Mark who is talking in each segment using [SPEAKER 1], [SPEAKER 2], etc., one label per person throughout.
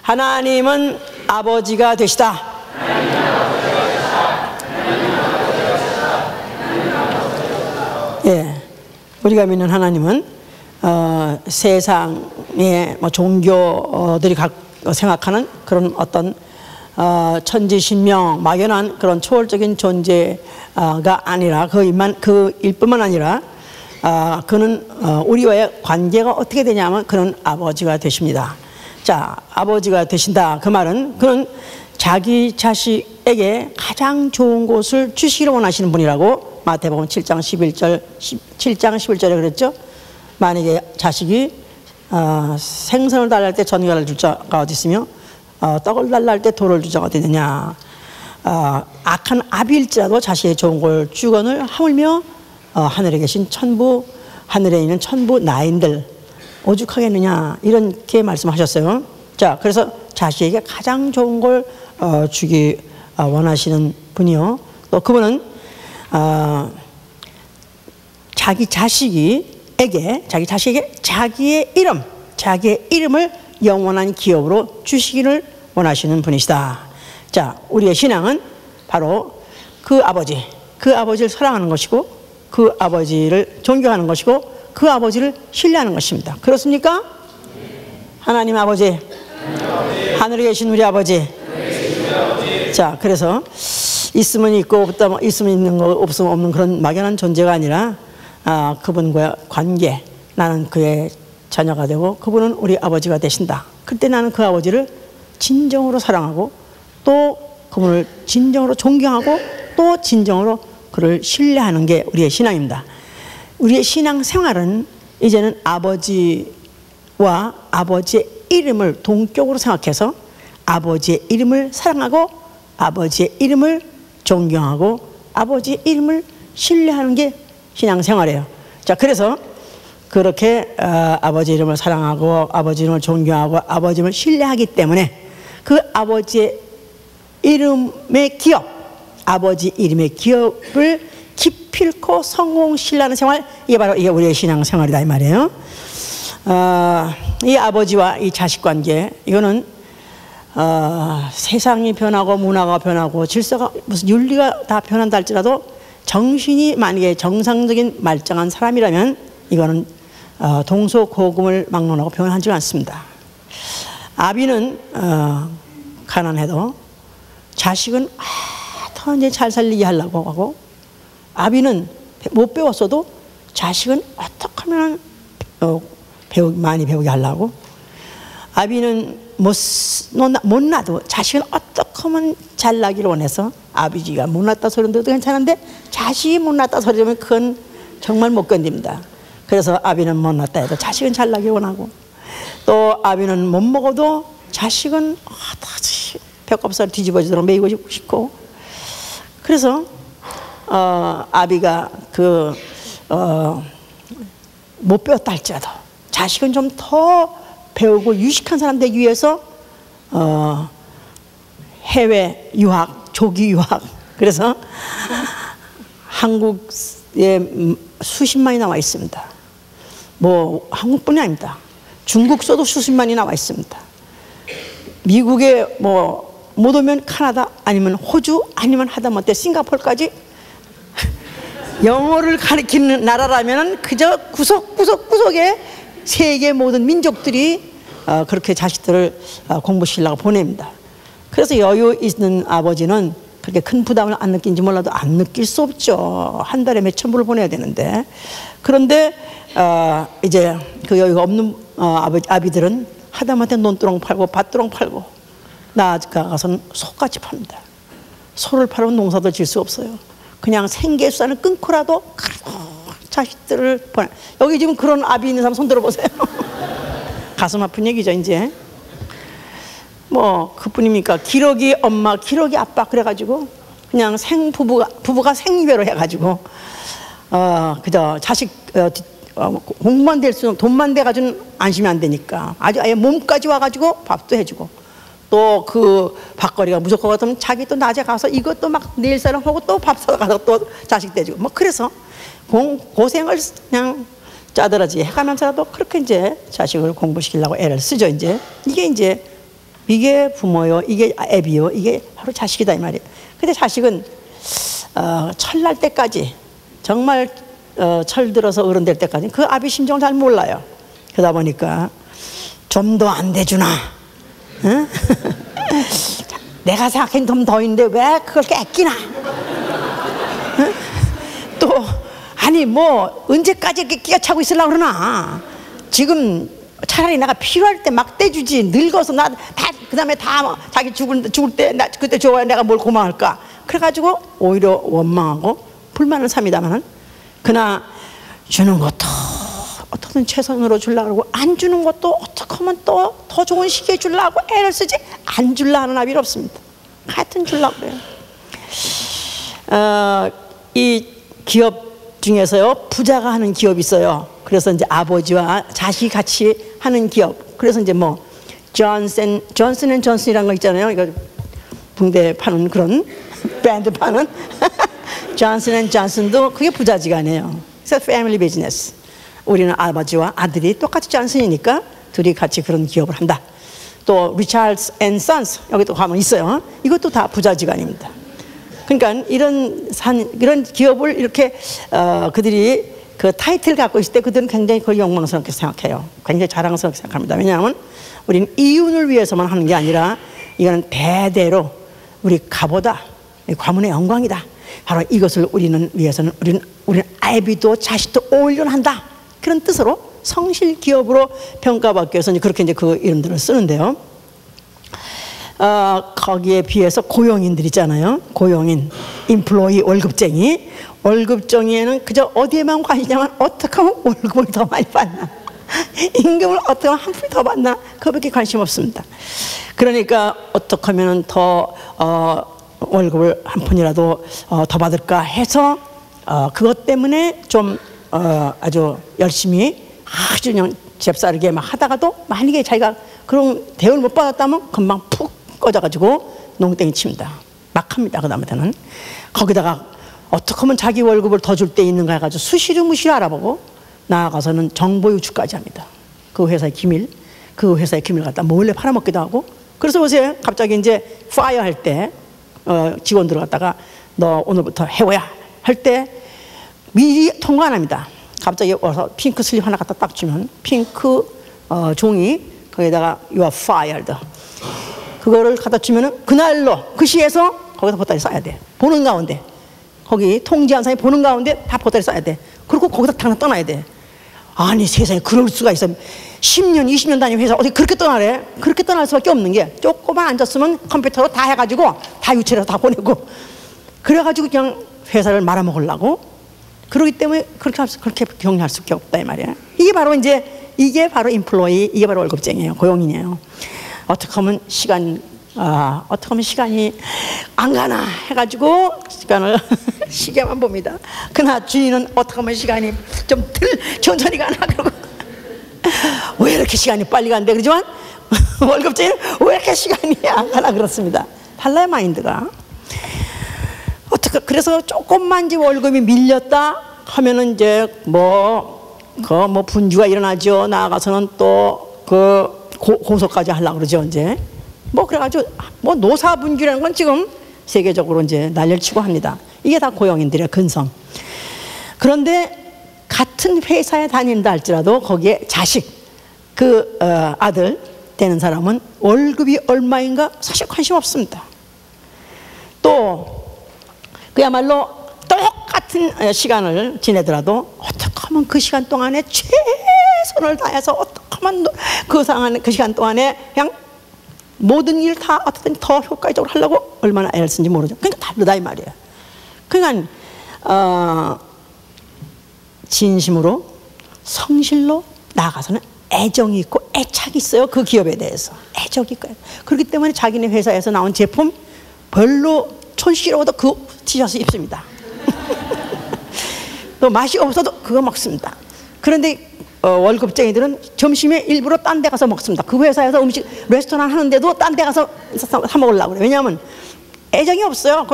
[SPEAKER 1] 하나님은 아버지가 되시다. 예, 우리가 믿는 하나님은 세상의 뭐 종교들이 생각하는 그런 어떤 천지신명 막연한 그런 초월적인 존재가 아니라 그 일뿐만 아니라 그는 우리와의 관계가 어떻게 되냐면 그는 아버지가 되십니다. 자, 아버지가 되신다. 그 말은 그는 자기 자식에게 가장 좋은 것을 주시기를 원하시는 분이라고 마태복음 7장 11절에 그랬죠. 만약에 자식이 생선을 달랄 때 전갈을 줄 자가 어디 있으며 떡을 달랄 때 돌을 줄 자가 어디 있느냐. 악한 아비일지라도 자식의 좋은 걸 주거늘 하물며 하늘에 계신 하늘에 있는 천부 나인들 오죽하겠느냐 이렇게 말씀하셨어요. 자, 그래서 자식에게 가장 좋은 걸 주기 원하시는 분이요. 또 그분은 자기 자식에게 자기의 이름을 영원한 기업으로 주시기를 원하시는 분이시다. 자, 우리의 신앙은 바로 그 아버지를 사랑하는 것이고 그 아버지를 존경하는 것이고 그 아버지를 신뢰하는 것입니다. 그렇습니까? 하나님 아버지, 하늘에 계신 우리 아버지. 자, 그래서 있으면 있고 있으면 있는 거 없으면 없는 그런 막연한 존재가 아니라 그분과의 관계, 나는 그의 자녀가 되고 그분은 우리 아버지가 되신다. 그때 나는 그 아버지를 진정으로 사랑하고 또 그분을 진정으로 존경하고 또 진정으로 그를 신뢰하는 게 우리의 신앙입니다. 우리의 신앙 생활은 이제는 아버지와 아버지의 이름을 동격으로 생각해서 아버지의 이름을 사랑하고 아버지의 이름을 존경하고 아버지의 이름을 신뢰하는 게 신앙 생활이에요. 자, 그래서 그렇게 아버지 이름을 사랑하고 아버지 이름을 존경하고 아버지 이름을 신뢰하기 때문에 그 아버지의 이름의 기업, 아버지 이름의 기업을 기필코 성공신뢰하는 생활, 이게 바로 우리의 신앙 생활이다 이 말이에요. 이 아버지와 이 자식 관계, 이거는 세상이 변하고 문화가 변하고 질서가 무슨 윤리가 다 변한다 할지라도 정신이 만약에 정상적인 말짱한 사람이라면 이거는 동서고금을 막론하고 변하지 않습니다. 아비는 가난해도 자식은 더 이제 잘 살리게 하려고 하고, 아비는 못 배웠어도 자식은 어떻게 하면 많이 배우게 하려고, 아비는 못 놔도 자식은 어떻게 하면 잘나기를 원해서, 아버지가 못 낳았다 소리 들어도 괜찮은데 자식이 못 낳았다 소리 들으면 그건 정말 못 견딥니다. 그래서 아비는 못 낳았다 해도 자식은 잘나기 원하고, 또 아비는 못 먹어도 자식은 벽값살 뒤집어지도록 먹이고 싶고, 그래서 아비가 못 배웠다 할지라도 자식은 좀 더 배우고 유식한 사람 되기 위해서 해외 유학, 조기 유학, 그래서 한국에 수십만이 나와 있습니다. 뭐 한국뿐이 아닙니다. 중국서도 수십만이 나와 있습니다. 미국에 뭐 못 오면 카나다, 아니면 호주, 아니면 하다못해 싱가포르까지 영어를 가르치는 나라라면 그저 구석구석에 세계 모든 민족들이 그렇게 자식들을 공부시키려고 보냅니다. 그래서 여유 있는 아버지는 그렇게 큰 부담을 안 느낀지 몰라도 안 느낄 수 없죠. 한 달에 몇천 불을 보내야 되는데. 그런데 이제 그 여유가 없는 아비들은 하다못해 논두렁 팔고 밭두렁 팔고, 나아가서는 소까지 팝니다. 소를 팔면 농사도 질 수 없어요. 그냥 생계수단을 끊고라도 자식들을 보내. 여기 지금 그런 아비 있는 사람 손 들어보세요. 가슴 아픈 얘기죠. 이제 뭐 그뿐입니까? 기러기 엄마, 기러기 아빠 그래가지고 그냥 부부가 생이별로 해가지고 그저 자식 공부만 될 수, 돈만 돼가지고는 안심이 안 되니까 아주 아예 몸까지 와가지고 밥도 해주고, 또 그 밥거리가 무조건 같으면 자기 또 낮에 가서 이것도 막 내일 사람하고 또 밥 사다 가서 또 자식 대주고, 뭐 그래서 고생을 그냥 짜들어지 해가면서라도 그렇게 이제 자식을 공부시키려고 애를 쓰죠. 이제 이게 이제 이게 부모요, 이게 애비요, 이게 바로 자식이다 이 말이에요. 근데 자식은 철날 때까지 정말 철 들어서 어른 될 때까지 그 아비 심정을 잘 몰라요. 그러다 보니까 좀 더 안 돼주나, 응? 내가 생각한 좀 더 있는데 왜 그걸 뺏기나, 응? 또 아니 뭐 언제까지 이렇게 끼가 차고 있으려고 그러나, 지금 차라리 내가 필요할 때 막 떼주지, 늙어서 나 다 그다음에 다 자기 죽을 때 나 그때 좋아해 내가 뭘 고마울까, 그래가지고 오히려 원망하고 불만을 삽니다만은, 그러나 주는 것도 어떻게든 최선으로 주려고 그러고 안 주는 것도 어떻게 하면 또 더 좋은 시기에 주려고 애를 쓰지, 안 주려 하는 아비는 없습니다. 하여튼 주려고 그래요. 이 기업 중에서요, 부자가 하는 기업이 있어요. 그래서 이제 아버지와 자식이 같이 하는 기업. 그래서 이제 뭐 존슨 앤 존슨이라는 거 있잖아요. 이거 붕대 파는 그런 밴드 파는 존슨 앤 존슨도 그게 부자지간이에요. 그래서 패밀리 비즈니스. 우리는 아버지와 아들이 똑같이 존슨이니까 둘이 같이 그런 기업을 한다. 또 리차드 앤 선스 여기 또 가면 있어요. 이것도 다 부자지간입니다. 그러니까 이런 기업을 이렇게 그들이 그 타이틀을 갖고 있을 때 그들은 굉장히 그걸 영광스럽게 생각해요. 굉장히 자랑스럽게 생각합니다. 왜냐하면 우리는 이윤을 위해서만 하는 게 아니라 이거는 대대로 우리 가보다 가문의 영광이다. 바로 이것을 우리는 위해서는 우리는 아비도 자식도 올려한다. 그런 뜻으로 성실 기업으로 평가받기 위해서 그렇게 이제 그 이름들을 쓰는데요. 거기에 비해서 고용인들 있잖아요. 고용인, 인플로이, 월급쟁이. 월급쟁이에는 그저 어디에만 관심이냐면 어떻게 하면 월급을 더 많이 받나, 임금을 어떻게 하면 한 푼이 더 받나, 그거밖에 관심 없습니다. 그러니까 어떻게 하면 더 월급을 한 푼이라도 더 받을까 해서 그것 때문에 좀 아주 열심히 아주 그냥 잽싸르게 막 하다가도 만약에 자기가 그런 대우를 못 받았다면 금방 푹 꺼져가지고 농땡이 칩니다. 막 합니다. 그 다음부터는 거기다가 어떻게 하면 자기 월급을 더 줄 때 있는가 해가지고 수시로 알아보고 나아가서는 정보 유출까지 합니다. 그 회사의 기밀 갖다 몰래 팔아먹기도 하고. 그래서 보세요. 갑자기 이제 파이어 할 때 직원들 갖다가 너 오늘부터 해고야 할 때 미리 통과 안 합니다. 갑자기 와서 핑크 슬립 하나 갖다 딱 주면 핑크 종이 거기다가 you are fired 그거를 갖다 주면은 그날로 그 시에서 거기다 보따리 싸야 돼. 보는 가운데 거기 통지한 사람이 보는 가운데 다 보따리 싸야 돼. 그리고 거기다 당장 떠나야 돼. 아니 세상에 그럴 수가 있어. 10년 20년 다니는 회사 어떻게 그렇게 떠나래? 그렇게 떠날 수밖에 없는 게 조금만 앉았으면 컴퓨터로 다 해가지고 다 유출해서 다 보내고 그래가지고 그냥 회사를 말아먹으려고 그러기 때문에 그렇게 격려할 수밖에 없다 이 말이야. 이게 바로 인플로이, 이게 바로 월급쟁이에요. 고용인이에요. 어떻게 하면 시간이 안 가나 해가지고 시간을 시계만 봅니다. 그러나 주인은 어떻게 하면 시간이 좀 천천히 가나 그러고 왜 이렇게 시간이 빨리 간대 그러지만 월급쟁이는 왜 이렇게 시간이 안 가나 그렇습니다. 달라요 마인드가. 그래서 조금만 이제 월급이 밀렸다 하면은 이제 분주가 일어나죠. 나아가서는 또 고소까지 하려고 그러죠. 이제 그래가지고 노사 분주라는 건 지금 세계적으로 이제 난리를 치고 합니다. 이게 다 고용인들의 근성. 그런데 같은 회사에 다닌다 할지라도 거기에 자식, 아들 되는 사람은 월급이 얼마인가 사실 관심 없습니다. 또 그야말로 똑같은 시간을 지내더라도 어떻게 하면 그 시간 동안에 최선을 다해서 어떻게 하면 그 시간 동안에 그냥 모든 일 다 어떻게든 더 효과적으로 하려고 얼마나 애를 쓰는지 모르죠. 그러니까 다르다 이 말이에요. 그러니까 진심으로 성실로 나아가서는 애정이 있고 애착이 있어요. 그 기업에 대해서 애정이 있고. 그렇기 때문에 자기네 회사에서 나온 제품 별로 촌스러워도 그 티셔츠 입습니다. 또 맛이 없어도 그거 먹습니다. 그런데 월급쟁이들은 점심에 일부러 딴 데 가서 먹습니다. 그 회사에서 레스토랑 하는데도 딴 데 가서 사 먹으려고 그래요. 왜냐하면 애정이 없어요.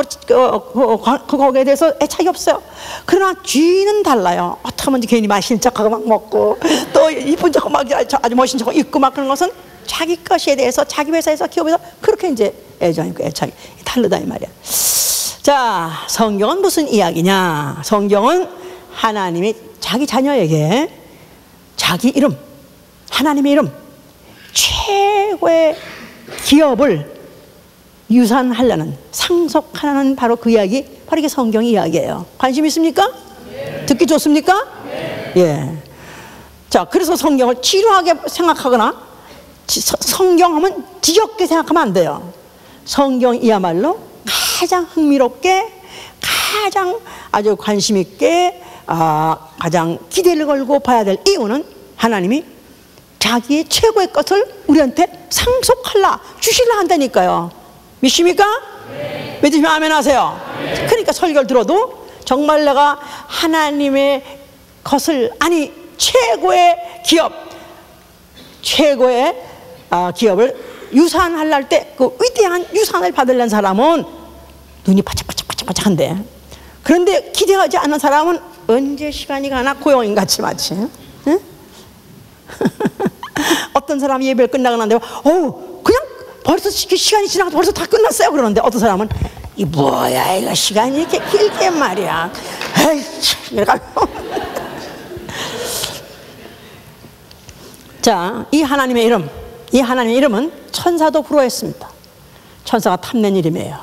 [SPEAKER 1] 거기에 대해서 애착이 없어요. 그러나 주인은 달라요. 어떻게 하면 괜히 맛있는 척하고 막 먹고 또 이쁜 척하고 막 아주 멋있는 척하고 입고 막 그런 것은 자기 것에 대해서 자기 회사에서 기업에서 그렇게 이제 애정이 있고 애착이 다르다 이 말이야. 자, 성경은 무슨 이야기냐? 성경은 하나님이 자기 자녀에게 자기 이름, 하나님의 이름, 최고의 기업을 유산하려는, 상속하려는 바로 그 이야기, 바로 이게 성경 이야기예요. 관심 있습니까? 네. 듣기 좋습니까? 네. 예. 자, 그래서 성경을 지루하게 생각하거나 성경하면 지겹게 생각하면 안 돼요. 성경이야말로 가장 흥미롭게, 가장 아주 관심 있게, 가장 기대를 걸고 봐야 될 이유는 하나님이 자기의 최고의 것을 우리한테 상속하려, 주시려 한다니까요. 믿습니까? 네. 믿으시면 아멘 하세요. 네. 그러니까 설교를 들어도 정말 내가 하나님의 것을, 아니 최고의 기업, 최고의 기업을 유산할 때 그 위대한 유산을 받으려는 사람은 눈이 바짝바짝한데, 그런데 기대하지 않는 사람은 언제 시간이 가나 고용인같이 마치, 응? 어떤 사람이 예배를 끝나고 난 다음에 그냥 벌써 시간이 지나서 벌써 다 끝났어요 그러는데, 어떤 사람은 이 뭐야 이거 시간이 이렇게 길게 말이야, 에이 이래가지고. 자, 이 하나님의 이름, 이 하나님의 이름은 천사도 부러워했습니다. 천사가 탐낸 이름이에요.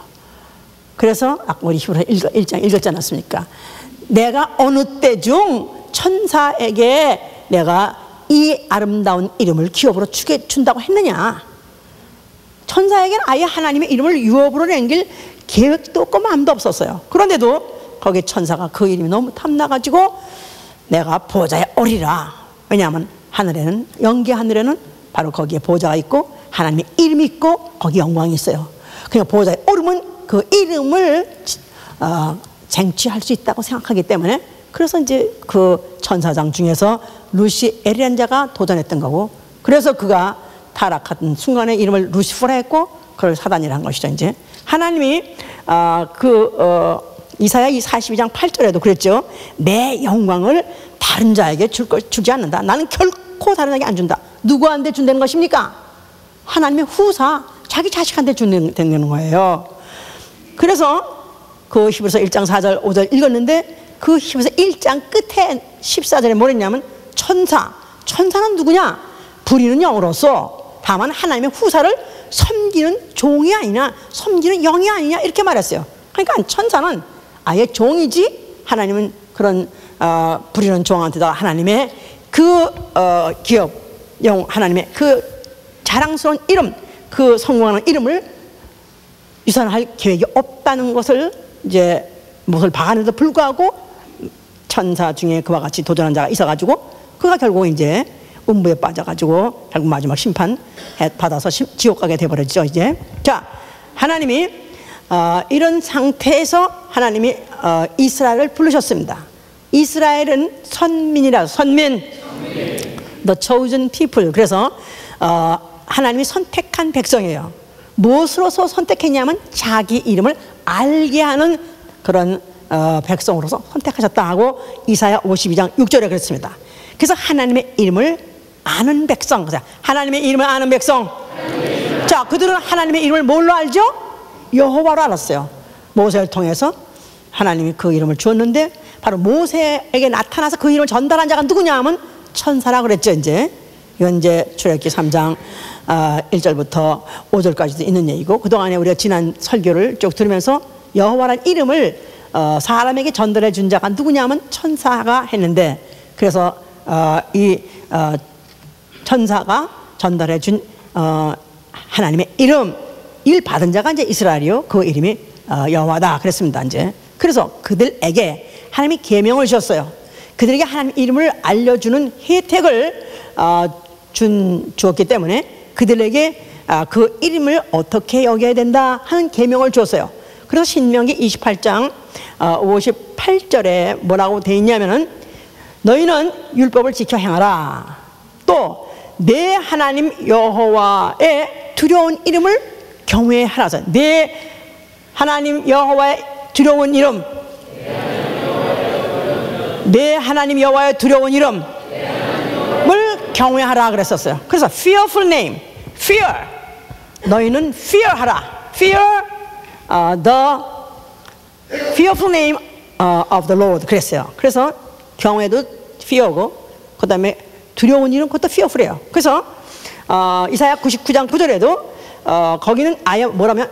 [SPEAKER 1] 그래서 아까 우리 히브리서 1장 읽었지 않았습니까? 내가 어느 때 중 천사에게 내가 이 아름다운 이름을 기업으로 준다고 했느냐. 천사에게는 아예 하나님의 이름을 유업으로 남길 계획도 없고 마음도 없었어요. 그런데도 거기 천사가 그 이름이 너무 탐나가지고 내가 보좌에 오리라. 왜냐하면 하늘에는, 영계 하늘에는 바로 거기에 보좌가 있고 하나님의 이름이 있고 거기 영광이 있어요. 그러니까 보좌에 오르면 그 이름을 쟁취할 수 있다고 생각하기 때문에, 그래서 이제 그 천사장 중에서 루시엘이라는 자가 도전했던 거고, 그래서 그가 타락한 순간에 이름을 루시퍼라 했고 그걸 사단이라 한 것이죠. 이제 하나님이 이사야 42장 8절에도 그랬죠. 내 영광을 다른 자에게 주지 않는다. 나는 결코 다른 자에게 안 준다. 누구한테 준다는 것입니까? 하나님의 후사, 자기 자식한테 준다는 거예요. 그래서 그 히브리서 1장 4절 5절 읽었는데, 그 히브리서 1장 끝에 14절에 뭐랬냐면 천사는 누구냐? 부리는 영으로서 다만 하나님의 후사를 섬기는 종이 아니냐, 섬기는 영이 아니냐, 이렇게 말했어요. 그러니까 천사는 아예 종이지, 하나님은 그런 부리는 종한테다 하나님의 그 기업, 하나님의 그 자랑스러운 이름, 그 성공하는 이름을 유산할 계획이 없다는 것을 이제 무엇을 박아내도 불구하고 천사 중에 그와 같이 도전한 자가 있어가지고 그가 결국 이제 음부에 빠져가지고 결국 마지막 심판 받아서 지옥 가게 돼버렸죠. 이제 자, 하나님이 이런 상태에서 하나님이 이스라엘을 부르셨습니다. 이스라엘은 선민이라, 선민, the chosen people. 그래서 하나님이 선택한 백성이에요. 무엇으로서 선택했냐면 자기 이름을 알게 하는 그런 백성으로서 선택하셨다 하고 이사야 52장 6절에 그랬습니다. 그래서 하나님의 이름을 아는 백성, 하나님의 이름을 아는 백성. 자, 그들은 하나님의 이름을 뭘로 알죠? 여호와로 알았어요. 모세를 통해서 하나님이 그 이름을 주었는데, 바로 모세에게 나타나서 그 이름을 전달한 자가 누구냐 하면 천사라 그랬죠. 이제 이건 이제 출애굽기 3장 1절부터 5절까지도 있는 얘기고, 그동안에 우리가 지난 설교를 쭉 들으면서 여호와라는 이름을 사람에게 전달해 준 자가 누구냐 하면 천사가 했는데, 그래서 이 천사가 전달해 준 하나님의 이름, 일 받은 자가 이제 이스라엘이요, 그 이름이 여호와다 그랬습니다. 이제 그래서 그들에게 하나님이 계명을 주셨어요. 그들에게 하나님 이름을 알려주는 혜택을 주었기 때문에 그들에게 그 이름을 어떻게 여겨야 된다 하는 계명을 주었어요. 그래서 신명기 28장 58절에 뭐라고 되어 있냐면은, 너희는 율법을 지켜 행하라. 또 내 하나님 여호와의 두려운 이름을 경외하라. 내 하나님 여호와의 두려운 이름, 내 하나님 여호와의 두려운 이름을 경외하라 그랬었어요. 그래서 fearful name, fear. 너희는 fear하라. fear the fearful name of the Lord. 그랬어요. 그래서 경외도 fear고, 그 다음에 두려운 일은 그것도 fearful이에요. 그래서 이사야 99장 9절에도 거기는 아예 뭐라면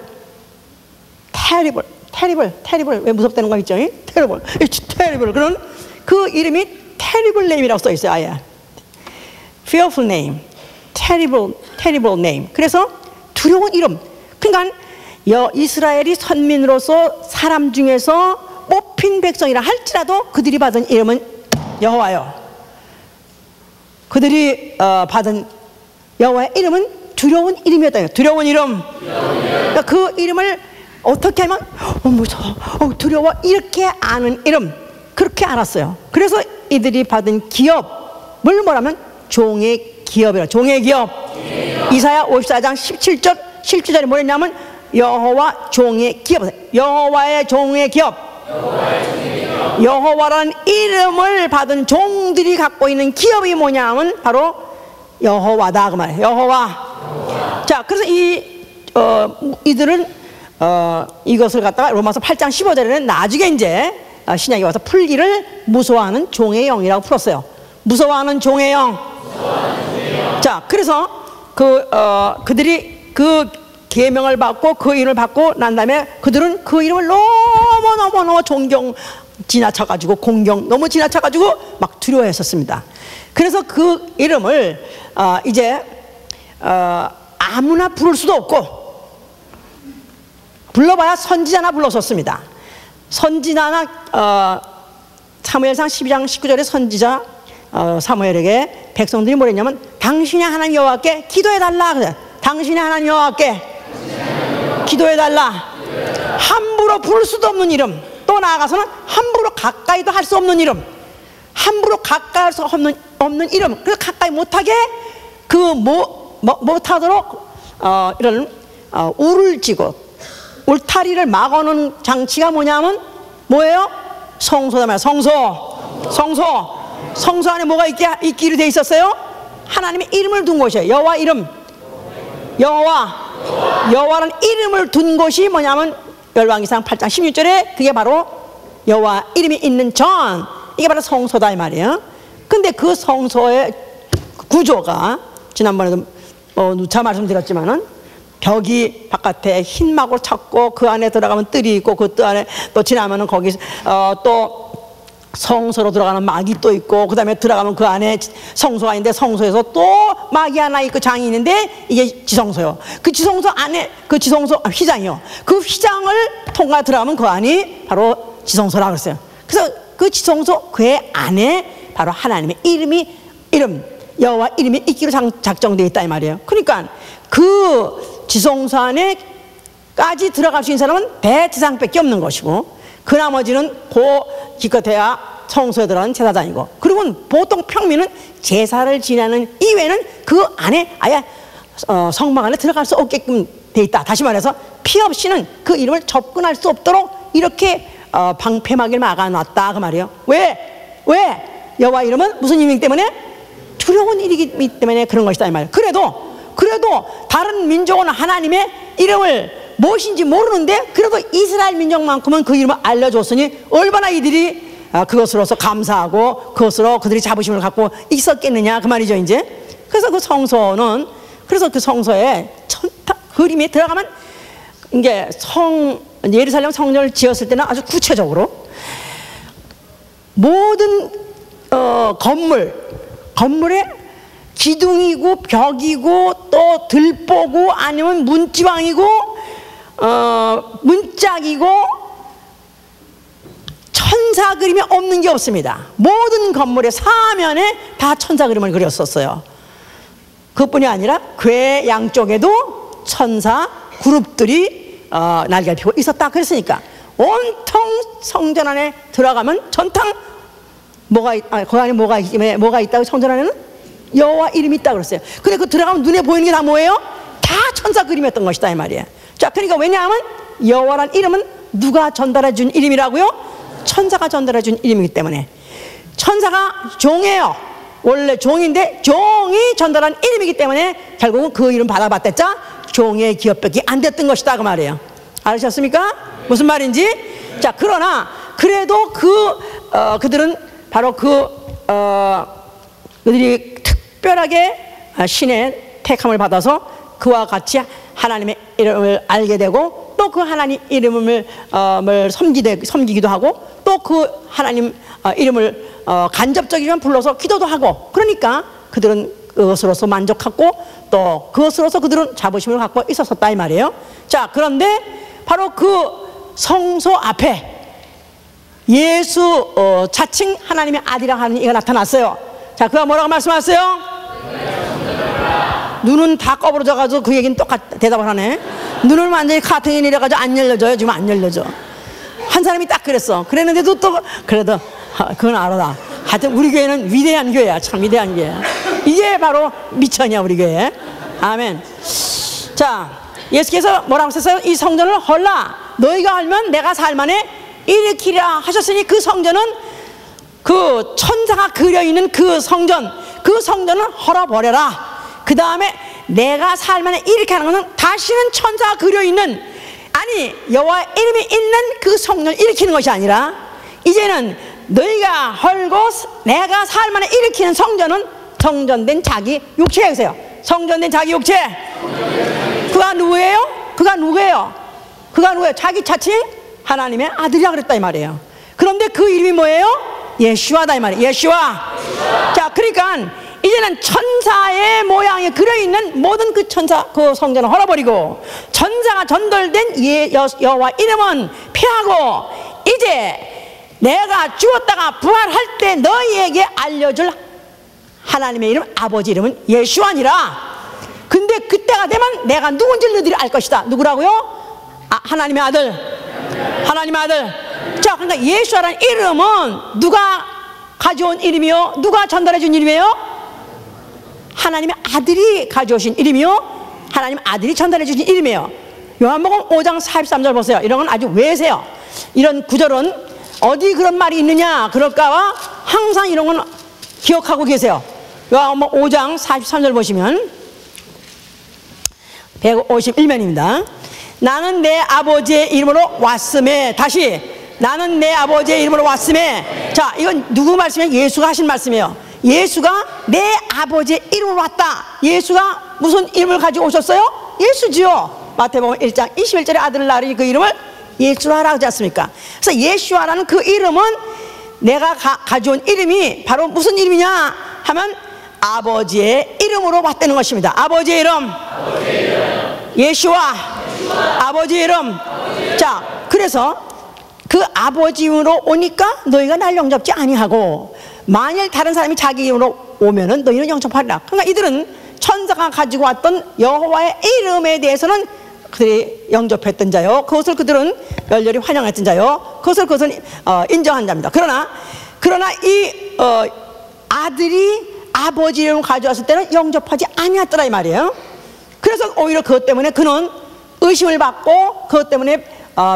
[SPEAKER 1] terrible, terrible, terrible. 왜 무섭다는 거 있죠? terrible, it's terrible. 그런 그 이름이 terrible name이라고 써 있어요. 아예 fearful name, terrible, terrible name. 그래서 두려운 이름. 그러니까 이스라엘이 선민으로서 사람 중에서 뽑힌 백성이라 할지라도 그들이 받은 이름은 여호와요. 그들이 받은 여호와의 이름은 두려운 이름이었다. 두려운 이름. 그러니까 그 이름을 어떻게 하면 무서워, 두려워, 이렇게 아는 이름. 그렇게 알았어요. 그래서 이들이 받은 기업을 뭐라면 종의 기업이라. 종의 기업. 이사야 54장 17절 17절에 뭐랬냐면 여호와 종의 기업. 여호와의 종의 기업. 여호와라는 이름을 받은 종들이 갖고 있는 기업이 뭐냐면 바로 여호와다 그 말이에요. 여호와. 자, 그래서 이들은 이것을 갖다가 로마서 8장 15절에는 나중에 이제 신약에 와서 풀기를 무서워하는 종의 영이라고 풀었어요. 무서워하는 종의 영. 자, 그래서 그들이 그 계명을 받고 그 이름을 받고 난 다음에 그들은 그 이름을 너무 존경 지나쳐가지고 공경 너무 지나쳐가지고 막 두려워했었습니다. 그래서 그 이름을 이제 아무나 부를 수도 없고 불러봐야 선지자나 불렀었습니다. 선지자나 사무엘상 12장 19절에 선지자 사무엘에게 백성들이 뭐랬냐면 당신이 하나님 여호와께 기도해달라. 그래. 당신이 하나님 여호와께 기도해달라. 함부로 부를 수도 없는 이름, 또 나아가서는 함부로 가까이도 할 수 없는 이름, 함부로 가까이 할 수 없는 이름. 그래서 가까이 못하게 못하도록 이런 울을 찌고 울타리를 막아놓은 장치가 뭐냐면 뭐예요? 성소다 말이야. 성소 안에 뭐가 있기로 돼 있었어요? 하나님의 이름을 둔 곳이에요. 여호와 이름. 여호와라는 이름을 둔 곳이 뭐냐면 열왕기상 8장 16절에 그게 바로 여호와 이름이 있는 전, 이게 바로 성소다 이 말이에요. 근데 그 성소의 구조가 지난번에도 누차 말씀드렸지만은 벽이 바깥에 흰 막으로 쳤고 그 안에 들어가면 뜰이 있고 그 뜰 안에 또 지나면은 거기 또 성소로 들어가는 막이 또 있고 그 다음에 들어가면 그 안에 성소가 있는데 성소에서 또 막이 하나 있고 장이 있는데 이게 지성소요. 그 지성소 안에 그 지성소 휘장이요. 그 휘장을 통과 들어가면 그 안이 바로 지성소라고 그랬어요. 그래서 그 지성소 그 안에 바로 하나님의 이름 여호와 이름이 있기로 작정되어 있다 이 말이에요. 그러니까 그 지성소 안에까지 들어갈 수 있는 사람은 대제사장밖에 없는 것이고 그 나머지는 기껏해야 성소에 들어가는 제사장이고, 그리고 보통 평민은 제사를 지내는 이외에는 그 안에 아예 성막 안에 들어갈 수 없게끔 돼 있다. 다시 말해서 피 없이는 그 이름을 접근할 수 없도록 이렇게 방패막을 막아놨다 그 말이에요. 왜? 여호와 이름은 무슨 이름이기 때문에? 두려운 일이기 때문에 그런 것이다 이 말이에요. 그래도 다른 민족은 하나님의 이름을 무엇인지 모르는데 그래도 이스라엘 민족만큼은 그 이름을 알려줬으니 얼마나 이들이 그것으로서 감사하고 그것으로 그들이 자부심을 갖고 있었겠느냐 그 말이죠 이제. 그래서 그 성소는, 그래서 그 성소에 그림이 들어가면 이게 예루살렘 성전을 지었을 때는 아주 구체적으로 모든 건물에 기둥이고 벽이고 또 들보고 아니면 문지방이고 문짝이고 천사 그림이 없는 게 없습니다. 모든 건물의 사면에 다 천사 그림을 그렸었어요. 그뿐이 아니라 궤 양쪽에도 천사 그룹들이 날개를 펴고 있었다 그랬으니까 온통 성전 안에 들어가면 전통 그 안에 뭐가 있다고? 성전 안에는 여호와 이름이 있다고 그랬어요. 근데 그 들어가면 눈에 보이는 게 다 뭐예요? 다 천사 그림이었던 것이다 이 말이에요. 자, 그러니까 왜냐하면 여호와라는 이름은 누가 전달해 준 이름이라고요? 천사가 전달해 준 이름이기 때문에. 천사가 종이에요. 원래 종인데 종이 전달한 이름이기 때문에 결국은 그 이름 받아봤댔자 종의 기업밖에 안 됐던 것이다 그 말이에요. 알으셨습니까? 무슨 말인지? 자, 그러나 그래도 그들은 바로 그들이 특별하게 신의 택함을 받아서 그와 같이 하나님의 이름을 알게 되고 또 그 하나님 이름을 섬기기도 하고 또 그 하나님 이름을 간접적이지만 불러서 기도도 하고, 그러니까 그들은 그것으로서 만족하고 또 그것으로서 그들은 자부심을 갖고 있었다 이 말이에요. 자, 그런데 바로 그 성소 앞에 예수 자칭 하나님의 아들이라 하는 이가 나타났어요. 자, 그가 뭐라고 말씀하셨어요? 눈은 다 꺼부러져가지고 그 얘기는 똑같 대답을 하네. 눈을 완전히 카팅이 내려가지고 안 열려져요. 지금 안 열려져. 한 사람이 딱 그랬어. 그랬는데도 또 그래도 그건 알아. 하여튼 우리 교회는 위대한 교회야. 참 위대한 교회야. 이게 바로 미천이야 우리 교회. 아멘. 자, 예수께서 뭐라고 하셨어요? 이 성전을 헐라 너희가 알면 내가 살만에 일으키라 하셨으니 그 성전은 그 천사가 그려있는 그 성전은 헐어버려라. 그 다음에 내가 살만에 이렇게 하는 것은 다시는 천사가 그려있는, 아니 여호와의 이름이 있는 그 성전을 일으키는 것이 아니라 이제는 너희가 헐고 내가 살만에 일으키는 성전은 성전된 자기 육체에 계세요. 성전된 자기 육체. 그가 누구예요? 그가 누구예요? 자기 자칭 하나님의 아들이라 그랬다 이 말이에요. 그런데 그 이름이 뭐예요? 예슈아다 이 말이에요. 예슈아. 자, 그러니까 이제는 천사의 모양에 그려있는 모든 그 성전을 헐어버리고 천사가 전달된 여호와 이름은 피하고 이제 내가 죽었다가 부활할 때 너희에게 알려줄 하나님의 이름, 아버지 이름은 예수아니라. 근데 그때가 되면 내가 누군지 너희들이 알 것이다. 누구라고요? 하나님의 아들. 하나님의 아들. 자, 그러니까 예수아라는 이름은 누가 가져온 이름이요? 누가 전달해 준 이름이에요? 하나님의 아들이 가져오신 이름이요, 하나님 아들이 전달해 주신 이름이에요. 요한복음 5장 43절 보세요. 이런 건 아주 외세요. 이런 구절은 어디 그런 말이 있느냐 그럴까봐 항상 이런 건 기억하고 계세요. 요한복음 5장 43절 보시면 151면입니다. 나는 내 아버지의 이름으로 왔음에, 다시 나는 내 아버지의 이름으로 왔음에. 자, 이건 누구 말씀이에요? 예수가 하신 말씀이에요. 예수가 내 아버지의 이름으로 왔다. 예수가 무슨 이름을 가지고 오셨어요? 예수지요. 마태복음 1장 21절에 아들을 낳으리 그 이름을 예수라라고 하지 않습니까? 그래서 예수아라는 그 이름은 내가 가져온 이름이 바로 무슨 이름이냐 하면 아버지의 이름으로 왔다는 것입니다. 아버지의 이름. 예수아. 아버지의 이름. 자, 그래서 그 아버지 이름으로 오니까 너희가 날 영접지 아니하고 만일 다른 사람이 자기 이름으로 오면은 너희는 영접하리라. 그러니까 이들은 천사가 가지고 왔던 여호와의 이름에 대해서는 그들이 영접했던 자요, 그것을 그들은 열렬히 환영했던 자요, 그것을 인정한 자입니다. 그러나 이 아들이 아버지 이름을 가져왔을 때는 영접하지 아니했더라 이 말이에요. 그래서 오히려 그것 때문에 그는 의심을 받고 그것 때문에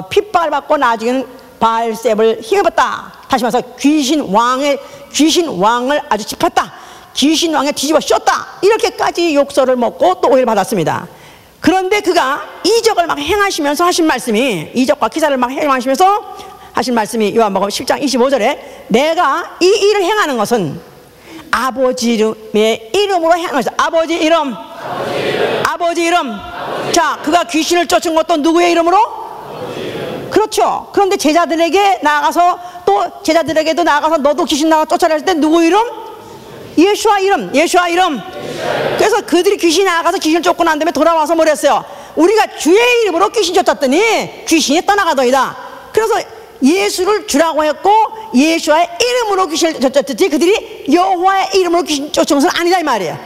[SPEAKER 1] 핍박을 받고 나중에는 바알셉을 힘입었다. 다시 말해서 귀신 왕을 아주 짚었다. 귀신 왕에 뒤집어 씌웠다. 이렇게까지 욕설을 먹고 또 오해를 받았습니다. 그런데 그가 이적을 막 행하시면서 하신 말씀이, 이적과 기사를 막 행하시면서 하신 말씀이 요한복음 10장 25절에 내가 이 일을 행하는 것은 아버지 이름의 이름으로 행하는 것이다. 아버지 이름. 자, 그가 귀신을 쫓은 것도 누구의 이름으로? 그렇죠. 그런데 제자들에게도 나가서 너도 귀신 나가 쫓아낼 때 누구 이름? 예수아 이름. 그래서 그들이 귀신 나가서 귀신을 쫓고 난 다음에 돌아와서 뭐랬어요? 우리가 주의 이름으로 귀신 쫓았더니 귀신이 떠나가더이다. 그래서 예수를 주라고 했고 예수와의 이름으로 귀신을 쫓았지 그들이 여호와의 이름으로 귀신 쫓은 것은 아니다 이 말이에요.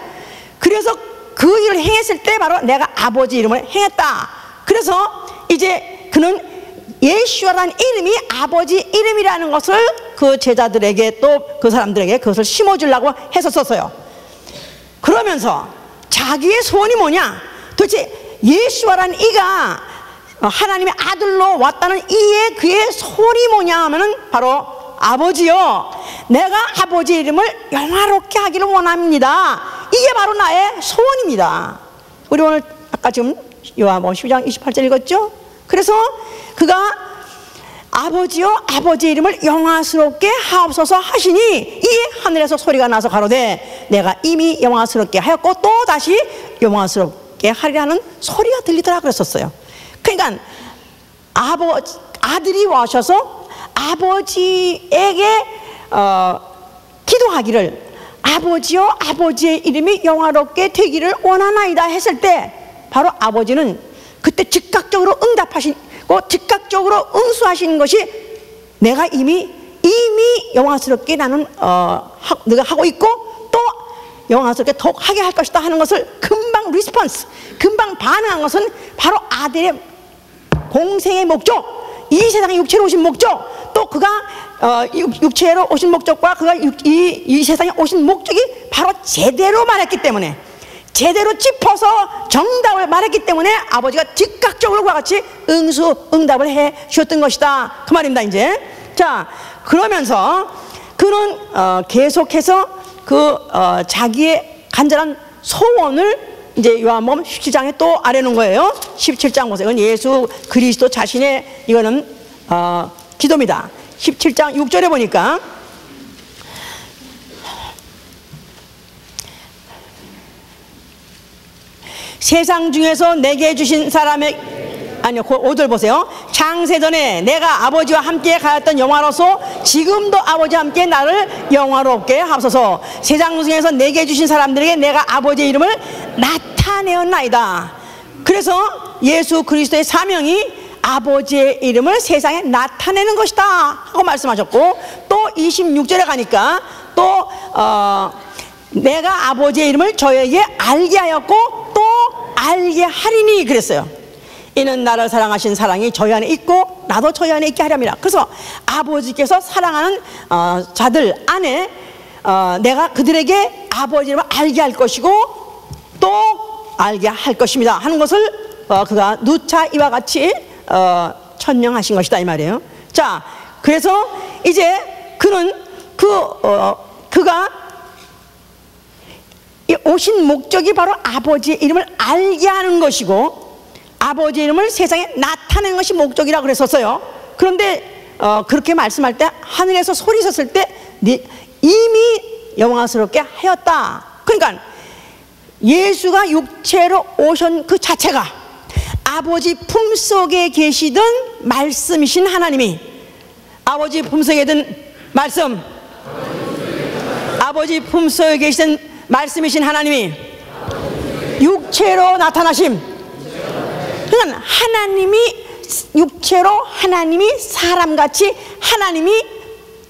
[SPEAKER 1] 그래서 그 일을 행했을 때 바로 내가 아버지 이름을 행했다. 그래서 이제 그는 예수아라는 이름이 아버지 이름이라는 것을 그 제자들에게 또 그 사람들에게 그것을 심어주려고 했었어요. 그러면서 자기의 소원이 뭐냐? 도대체 예수아라는 이가 하나님의 아들로 왔다는 이의 그의 소원이 뭐냐 하면은 바로 아버지요, 내가 아버지 이름을 영화롭게 하기를 원합니다. 이게 바로 나의 소원입니다. 우리 오늘 아까 지금 요한복음 12장 28절 읽었죠? 그래서 그가 아버지여 아버지 이름을 영화스럽게 하옵소서 하시니 이에 하늘에서 소리가 나서 가로되 내가 이미 영화스럽게 하였고 또 다시 영화스럽게 하리라는 소리가 들리더라 그랬었어요. 그러니까 아들이 와셔서 아버지에게 기도하기를 아버지여 아버지의 이름이 영화롭게 되기를 원하나이다 했을 때 바로 아버지는 그때 즉각적으로 응답하시고 즉각적으로 응수하시는 것이 내가 이미 영화스럽게 나는 내가 하고 있고 또 영화스럽게 더욱 하게 할 것이다 하는 것을 금방 리스폰스, 금방 반응한 것은 바로 아들의 공생의 목적, 이 세상에 육체로 오신 목적, 또 그가 육체로 오신 목적과 그가 이 세상에 오신 목적이 바로 제대로 말했기 때문에, 제대로 짚어서 정답을 말했기 때문에 아버지가 즉각적으로 그와 같이 응답을 해 주셨던 것이다 그 말입니다. 이제 자, 그러면서 그는 계속해서 자기의 간절한 소원을 이제 요한복음 17장에 또 아뢰는 거예요. 17장 보세요. 이건 예수 그리스도 자신의 이거는 기도입니다. 17장 6절에 보니까 세상 중에서 내게 주신 사람의 아니요, 5절 보세요. 창세전에 내가 아버지와 함께 가였던 영화로서 지금도 아버지와 함께 나를 영화롭게 하소서. 세상 중에서 내게 주신 사람들에게 내가 아버지의 이름을 나타내었나이다. 그래서 예수 그리스도의 사명이 아버지의 이름을 세상에 나타내는 것이다 하고 말씀하셨고, 또 26절에 가니까 또 내가 아버지의 이름을 저에게 알게 하였고 또 알게 하리니 그랬어요. 이는 나를 사랑하신 사랑이 저희 안에 있고 나도 저희 안에 있게 하렵니다. 그래서 아버지께서 사랑하는 자들 안에 내가 그들에게 아버지 이름을 알게 할 것이고 또 알게 할 것입니다 하는 것을 그가 누차 이와 같이 천명하신 것이다 이 말이에요. 자, 그래서 이제 그는 그가 오신 목적이 바로 아버지의 이름을 알게 하는 것이고 아버지의 이름을 세상에 나타내는 것이 목적이라고 그랬었어요. 그런데 그렇게 말씀할 때 하늘에서 소리 섰을 때 이미 영광스럽게 하였다. 그러니까 예수가 육체로 오신 그 자체가 아버지 품속에 계시던 말씀이신 하나님이 아버지 품속에 든 말씀, 아버지 품속에 계시던 말씀이신 하나님이 육체로 나타나심. 그러니까 하나님이 육체로, 하나님이 사람같이, 하나님이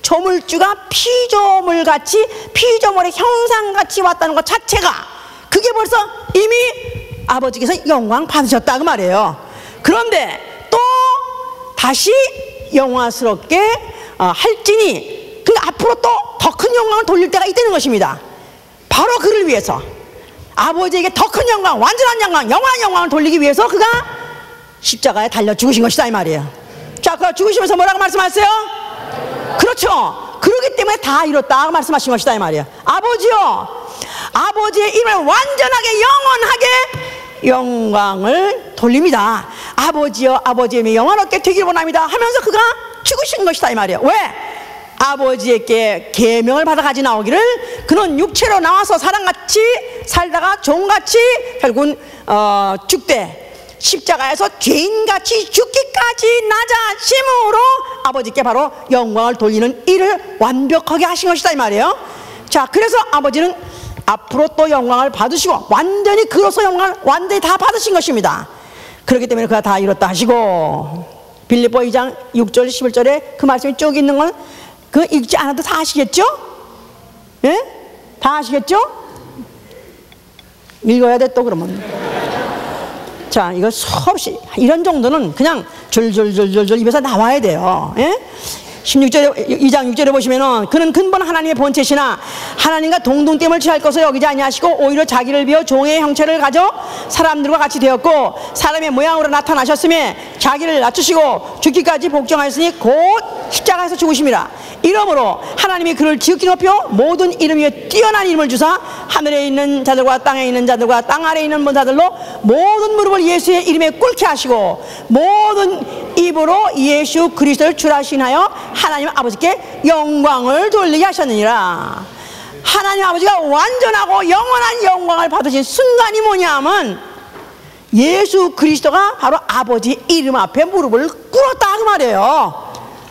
[SPEAKER 1] 조물주가 피조물같이, 피조물의 형상같이 왔다는 것 자체가 그게 벌써 이미 아버지께서 영광 받으셨다 그 말이에요. 그런데 또 다시 영화스럽게 할지니 그 앞으로 또 더 큰 영광을 돌릴 때가 있다는 것입니다. 바로 그를 위해서 아버지에게 더 큰 영광, 완전한 영광, 영원한 영광을 돌리기 위해서 그가 십자가에 달려 죽으신 것이다 이 말이에요. 자, 그가 죽으시면서 뭐라고 말씀하셨어요? 그렇죠. 그러기 때문에 다 이뤘다 말씀하신 것이다 이 말이에요. 아버지요, 아버지의 이름을 완전하게 영원하게 영광을 돌립니다. 아버지요, 아버지의 이름이 영원하게 되기를 원합니다 하면서 그가 죽으신 것이다 이 말이에요. 왜? 아버지에게 계명을 받아가지 나오기를 그는 육체로 나와서 사람같이 살다가 종같이 결국은 죽되 십자가에서 죄인같이 죽기까지 낮아짐으로 아버지께 바로 영광을 돌리는 일을 완벽하게 하신 것이다 이 말이에요. 자, 그래서 아버지는 앞으로 또 영광을 받으시고 완전히 그로서 영광을 완전히 다 받으신 것입니다. 그렇기 때문에 그가 다 이뤘다 하시고, 빌립보 2장 6절 11절에 그 말씀이 쭉 있는 건 그 읽지 않아도 다 아시겠죠? 예? 다 아시겠죠? 읽어야 돼 또 그러면. 자, 이거 수없이 이런 정도는 그냥 줄줄줄줄줄 입에서 나와야 돼요. 예? 2장 6절에 보시면은 그는 근본 하나님의 본체시나 하나님과 동등됨을 취할 것을 여기지 아니하시고 오히려 자기를 비워 종의 형체를 가져 사람들과 같이 되었고 사람의 모양으로 나타나셨음에 자기를 낮추시고 죽기까지 복종하였으니 곧 십자가에서 죽으심이라. 이러므로 하나님이 그를 지극히 높여 모든 이름 위에 뛰어난 이름을 주사 하늘에 있는 자들과 땅에 있는 자들과 땅 아래에 있는 자들로 모든 무릎을 예수의 이름에 꿇게 하시고 모든 입으로 예수 그리스도를 주라시나여 하나님 아버지께 영광을 돌리게 하셨느니라. 하나님 아버지가 완전하고 영원한 영광을 받으신 순간이 뭐냐면 예수 그리스도가 바로 아버지 이름 앞에 무릎을 꿇었다 그 말이에요.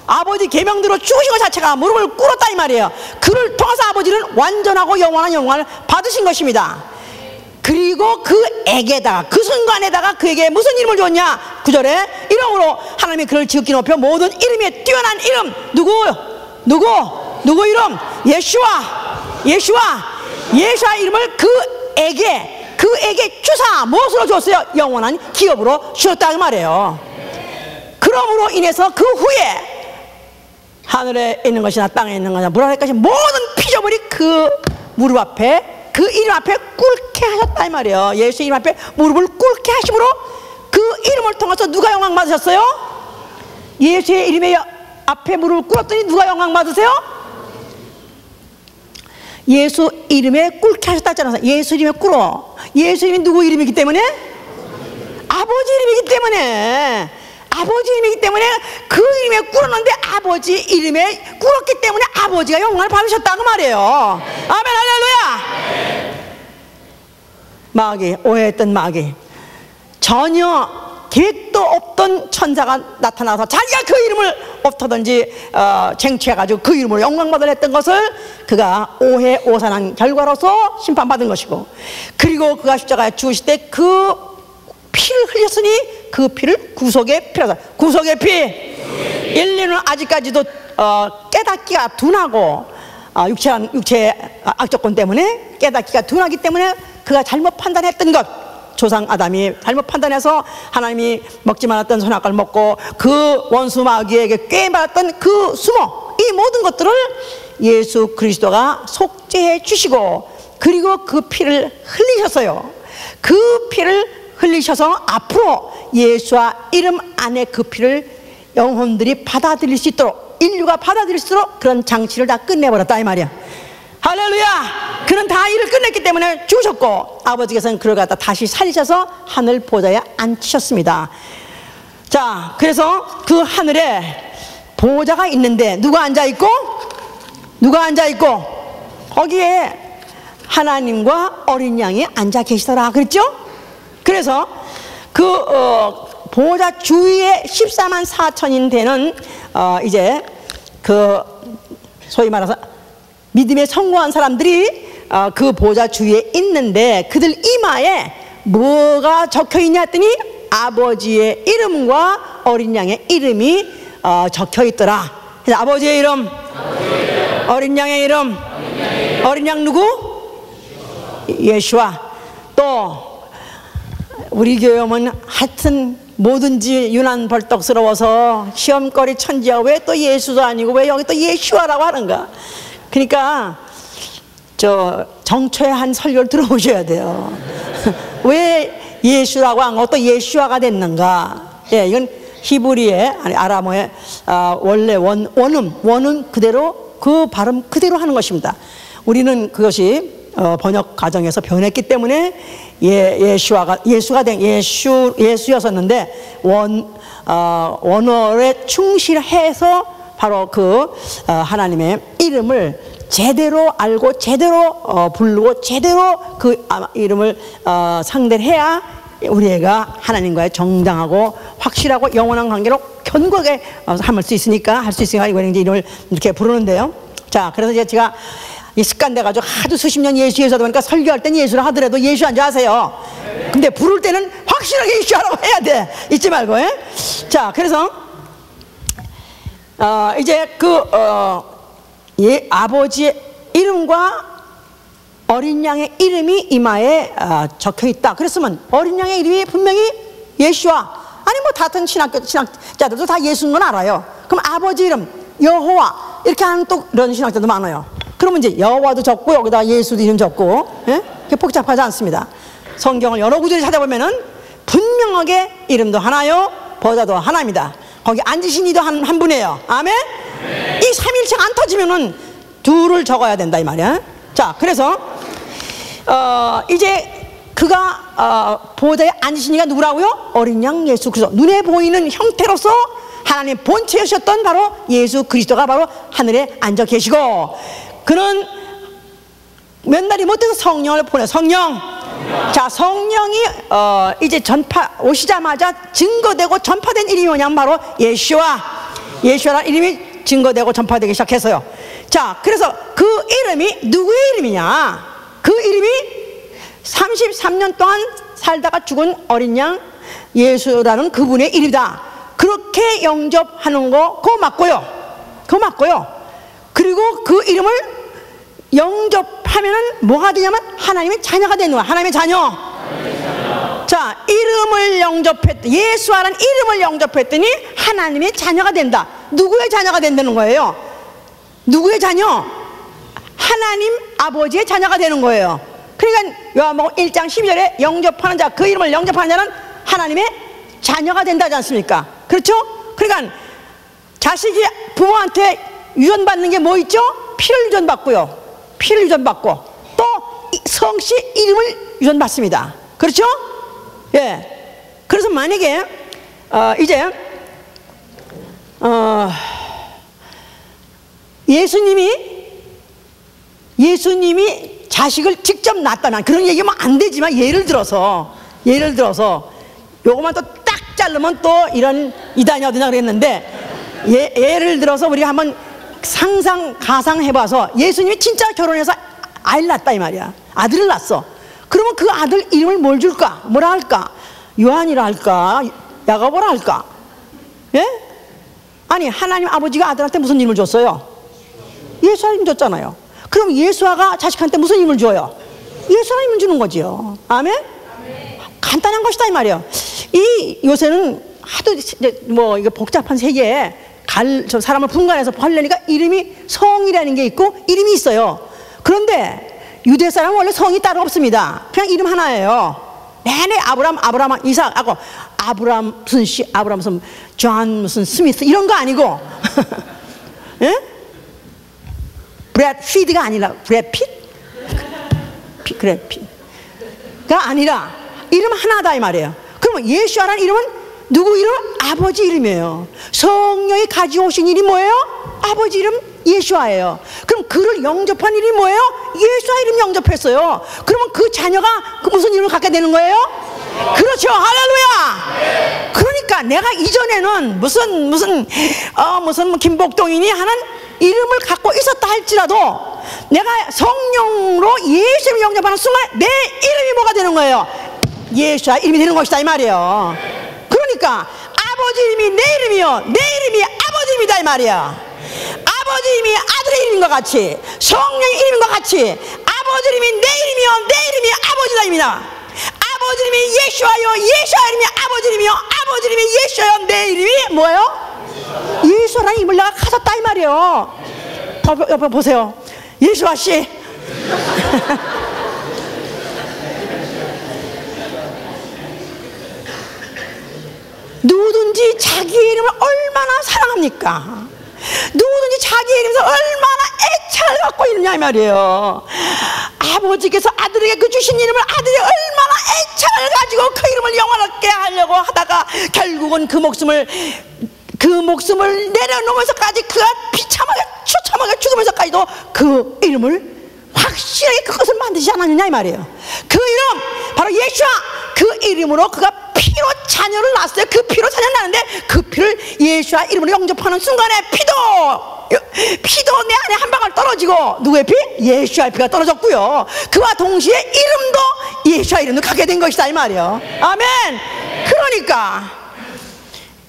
[SPEAKER 1] 아버지 계명대로 죽으신 것 자체가 무릎을 꿇었다 이 말이에요. 그를 통해서 아버지는 완전하고 영원한 영광을 받으신 것입니다. 그리고 그에게다가 그 순간에다가 그에게 무슨 이름을 줬냐? 9절에 이름으로 하나님이 그를 지극히 높여 모든 이름에 뛰어난 이름. 누구 이름? 예수와 이름을 그에게 주사 무엇으로 줬어요? 영원한 기업으로 주셨다 그 말이에요. 그러므로 인해서 그 후에 하늘에 있는 것이나 땅에 있는 것이나 물 아래까지 모든 피조물이 그 무릎 앞에 그 이름 앞에 꿇게 하셨다 이 말이에요. 예수 이름 앞에 무릎을 꿇게 하심으로 그 이름을 통해서 누가 영광 받으셨어요? 예수의 이름에 앞에 무릎을 꿇었더니 누가 영광 받으세요? 예수 이름에 꿇게 하셨다 했잖아요. 예수 이름에 꿇어. 예수 이름이 누구 이름이기 때문에? 아버지 이름이기 때문에. 아버지 이름이기 때문에 그 이름에 꿇었는데 아버지 이름에 꿇었기 때문에 아버지가 영광을 받으셨다고 말이에요. 아멘 할렐루야. 마귀, 오해했던 마귀, 전혀 계획도 없던 천사가 나타나서 자기가 그 이름을 어떻든지 쟁취해가지고 그 이름으로 영광받으려 했던 것을 그가 오해 오산한 결과로서 심판받은 것이고, 그리고 그가 십자가에 죽으실 때 그 피를 흘렸으니 그 피를 구속의 피라서, 구속의 피. 인류는 아직까지도 깨닫기가 둔하고 육체의 악조건 때문에 깨닫기가 둔하기 때문에 그가 잘못 판단했던 것, 조상 아담이 잘못 판단해서 하나님이 먹지 말았던 선악과를 먹고 그 원수 마귀에게 꾀맞았던 그 수모, 이 모든 것들을 예수 그리스도가 속죄해 주시고, 그리고 그 피를 흘리셨어요. 그 피를 흘리셔서 앞으로 예수와 이름 안에 그 피를 영혼들이 받아들일 수 있도록, 인류가 받아들일 수 있도록 그런 장치를 다 끝내버렸다 이 말이야. 할렐루야. 그는 다 일을 끝냈기 때문에 죽으셨고, 아버지께서는 그를 갖다 다시 살리셔서 하늘 보좌에 앉히셨습니다. 자, 그래서 그 하늘에 보좌가 있는데 누가 앉아있고 거기에 하나님과 어린 양이 앉아 계시더라 그랬죠? 그래서 그 보좌 주위에 14만 4천인 되는 이제 그 소위 말해서 믿음에 성공한 사람들이 그 보좌 주위에 있는데, 그들 이마에 뭐가 적혀 있냐 했더니 아버지의 이름과 어린 양의 이름이 적혀 있더라. 그래서 아버지의 이름, 어린 양의 이름, 어린 양 누구? 예수와. 또 우리 교회 오면 하여튼 뭐든지 유난벌떡스러워서 시험거리 천지야, 왜 또 예수도 아니고 왜 여기 또 예수와라고 하는가. 그러니까 저 정초의 한 설교를 들어보셔야 돼요. 왜 예수라고 한 것도 예수와가 됐는가. 예, 이건 히브리의 아니 아람어의 원래 원음 그대로 그 발음 그대로 하는 것입니다. 우리는 그것이 번역 과정에서 변했기 때문에 예수가 된 예수였었는데 원어에 충실해서 바로 그 하나님의 이름을 제대로 알고 제대로 부르고 제대로 그 이름을 상대를 해야 우리 애가 하나님과의 정당하고 확실하고 영원한 관계로 견고하게 할 수 있으니까 이걸 이제 이름을 이렇게 부르는데요. 자, 그래서 이제 제가 이 습관 돼가지고 하도 수십 년 예수에서 보니까 설교할 땐 예수라 하더라도 예수한 줄 아세요? 근데 부를 때는 확실하게 예수하라고 해야 돼. 잊지 말고. 자, 그래서 이제 아버지의 이름과 어린 양의 이름이 이마에 적혀 있다. 그랬으면 어린 양의 이름이 분명히 예수와, 아니 뭐 같은 신학자들도 다 예수인 건 알아요. 그럼 아버지 이름, 여호와 이렇게 하는 또 이런 신학자도 많아요. 그러면 이제 여호와도 적고 여기다 예수도 이름 적고, 예? 그게 복잡하지 않습니다. 성경을 여러 구절을 찾아보면은 분명하게 이름도 하나요, 보좌도 하나입니다. 거기 앉으신 이도 한 분이에요. 아멘? 네. 이 삼일체가 안 터지면은 둘을 적어야 된다 이 말이야. 자, 그래서 이제 그가 보좌에 앉으신 이가 누구라고요? 어린 양 예수 그리스도. 눈에 보이는 형태로서 하나님 본체이셨던 바로 예수 그리스도가 바로 하늘에 앉아 계시고, 그는 몇 날이 못 돼서 성령을 보내. 성령. 자, 성령이 이제 오시자마자 증거되고 전파된 이름이 뭐냐면 바로 예수와라는 이름이 증거되고 전파되기 시작했어요. 자, 그래서 그 이름이 누구의 이름이냐? 그 이름이 33년 동안 살다가 죽은 어린 양 예수라는 그분의 이름이다. 그렇게 영접하는 거 그거 맞고요. 그거 맞고요. 그리고 그 이름을 영접하면은 뭐가 되냐면 하나님의 자녀가 되는 거야. 하나님의 자녀. 자, 이름을 예수와라는 이름을 영접했더니 하나님의 자녀가 된다. 누구의 자녀가 된다는 거예요? 누구의 자녀? 하나님 아버지의 자녀가 되는 거예요. 그러니까 요한복음 1장 12절에 영접하는 자, 그 이름을 영접하는 자는 하나님의 자녀가 된다지 않습니까? 그렇죠? 그러니까 자식이 부모한테 유전받는 게 뭐 있죠? 피를 유전받고요. 피를 유전받고 또 성씨 이름을 유전받습니다. 그렇죠? 예. 그래서 만약에 이제 예수님이 자식을 직접 낳았다면, 그런 얘기하면 안 되지만 예를 들어서 요것만 또 딱 자르면 또 이런 이단이 어디나 그랬는데, 예를 들어서 우리가 한번 가상해봐서 예수님이 진짜 결혼해서 아이를 낳았다 이 말이야. 아들을 낳았어. 그러면 그 아들 이름을 뭘 줄까? 뭐라 할까? 요한이라 할까? 야고보라 할까? 예? 아니, 하나님 아버지가 아들한테 무슨 이름을 줬어요? 예수라 이름 줬잖아요. 그럼 예수아가 자식한테 무슨 이름을 줘요? 예수라 이름을 주는 거지요. 아멘? 간단한 것이다 이 말이에요. 요새는 하도 뭐 이게 복잡한 세계에 사람을 분간해서 하려니까 이름이 성이라는 게 있고 이름이 있어요. 그런데 유대 사람은 원래 성이 따로 없습니다. 그냥 이름 하나예요. 내내 아브람, 이삭하고 아브람 무슨 아브람 무슨 존 무슨 스미스 이런 거 아니고 예? 브래드 피드가 아니라 브래드 핏가 아니라 이름 하나다 이 말이에요. 그러면 예수라는 이름은 누구 이름? 아버지 이름이에요. 성령이 가지고 오신 이름이 뭐예요? 아버지 이름 예수아예요. 그럼 그를 영접한 이름이 뭐예요? 예수아 이름 영접했어요. 그러면 그 자녀가 무슨 이름을 갖게 되는 거예요? 그렇죠. 할렐루야. 그러니까 내가 이전에는 무슨 김복동이니 하는 이름을 갖고 있었다 할지라도 내가 성령으로 예수 이름을 영접하는 순간에 내 이름이 뭐가 되는 거예요? 예수아 이름이 되는 것이다 이 말이에요. 그러니까 아버지 이름이 내 이름이요, 내 이름이 아버지 이름이다 이 말이야. 아버지 이름이 아들의 이름과 같이 성령의 이름과 같이 아버지 이름이 내 이름이요, 내 이름이 아버지다 이름이다. 아버지 이름이 예수아요, 예수아 이름이 아버지 이름이요, 아버지 이름이 예수아요, 내 이름이 뭐예요? 예수아라는 이름을 내가 가졌다 이 말이에요. 옆에 보세요. 예수아 씨 누구든지 자기의 이름을 얼마나 사랑합니까? 누구든지 자기의 이름에서 얼마나 애착을 갖고 있느냐 이 말이에요. 아버지께서 아들에게 그 주신 이름을 아들이 얼마나 애착을 가지고 그 이름을 영원하게 하려고 하다가 결국은 그 목숨을 내려놓으면서까지 그가 비참하게 처참하게 죽으면서까지도 그 이름을 확실하게 그것을 만드지 않았느냐 이 말이에요. 그 이름 바로 예수아, 그 이름으로 그가 피로 자녀를 낳았어요. 그 피로 자녀를 낳는데 그 피를 예수아 이름으로 영접하는 순간에 피도 내 안에 한 방울 떨어지고 누구의 피? 예수아의 피가 떨어졌고요. 그와 동시에 이름도 예수아 이름도 가게 된 것이다 이 말이에요. 아멘. 그러니까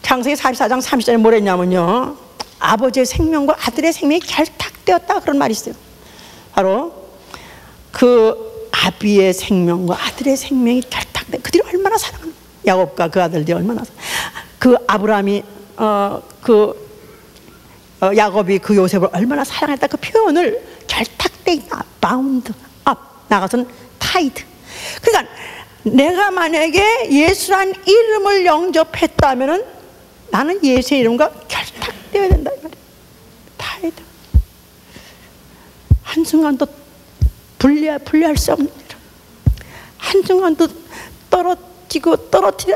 [SPEAKER 1] 창세기 44장 30절에 뭐라 했냐면요, 아버지의 생명과 아들의 생명이 결탁되었다 그런 말이 있어요. 바로 그 아비의 생명과 아들의 생명이 결탁돼. 그들이 얼마나 사랑하는, 야곱과 그 아들들이 얼마나 그 아브라함이 그 야곱이 그 요셉을 얼마나 사랑했다 그 표현을 결탁돼 있다. bound up, 나가서는 tied. 그러니까 내가 만약에 예수란 이름을 영접했다면은 나는 예수의 이름과 결탁되어야 된다 이 말이야. tied. 한순간도 분리할 수 없는 이름, 한순간도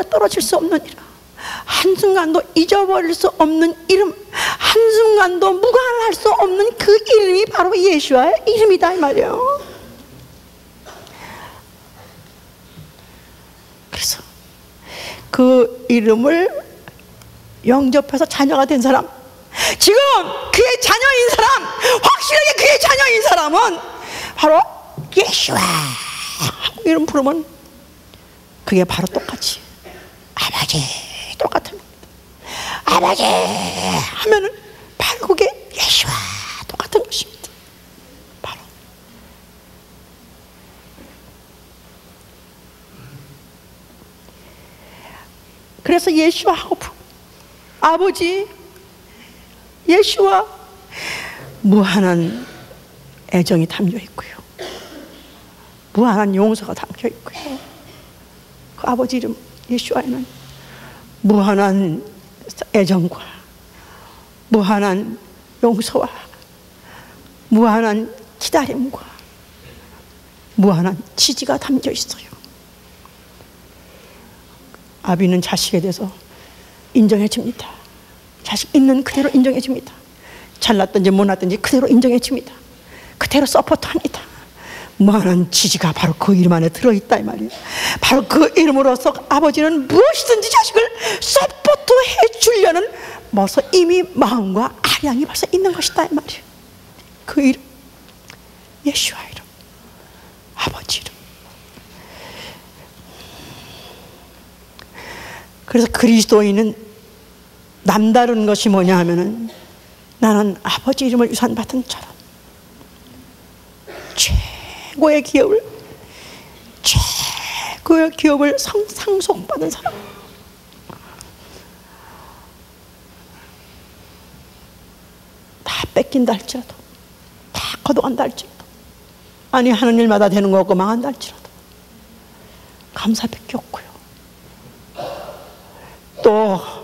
[SPEAKER 1] 떨어질 수 없는 이름, 한순간도 잊어버릴 수 없는 이름, 한순간도 무관할 수 없는 그 이름이 바로 예수와의 이름이다 이 말이에요. 그래서 그 이름을 영접해서 자녀가 된 사람, 지금 그의 자녀인 사람, 확실하게 그의 자녀인 사람은 바로 예수와 이름 부르면 그게 바로 똑같이 아버지 똑같은 겁니다. 아버지 하면은 바로 그게 예수와 똑같은 것입니다. 바로. 그래서 예수와하고 아버지 예수와 무한한 애정이 담겨 있고요, 무한한 용서가 담겨 있고요. 그 아버지 이름 예수와에는 무한한 애정과 무한한 용서와 무한한 기다림과 무한한 지지가 담겨 있어요. 아비는 자식에 대해서 인정해 줍니다. 자식 있는 그대로 인정해 줍니다. 잘났든지 못났든지 그대로 인정해 줍니다. 그대로 서포트합니다. 무한한 지지가 바로 그 이름 안에 들어있다 이 말이에요. 바로 그 이름으로서 아버지는 무엇이든지 자식을 서포트해 주려는 벌써 이미 마음과 아량이 벌써 있는 것이다 이 말이에요. 그 이름, 예수와 이름, 아버지 이름. 그래서 그리스도인은 남다른 것이 뭐냐 하면은, 나는 아버지 이름을 유산받은 자라, 최고의 기업을 상속받은 사람. 다 뺏긴다 할지라도, 다 거둬간다 할지라도, 아니 하는 일마다 되는 거 없고 망한다 할지라도 감사밖에 없고요. 또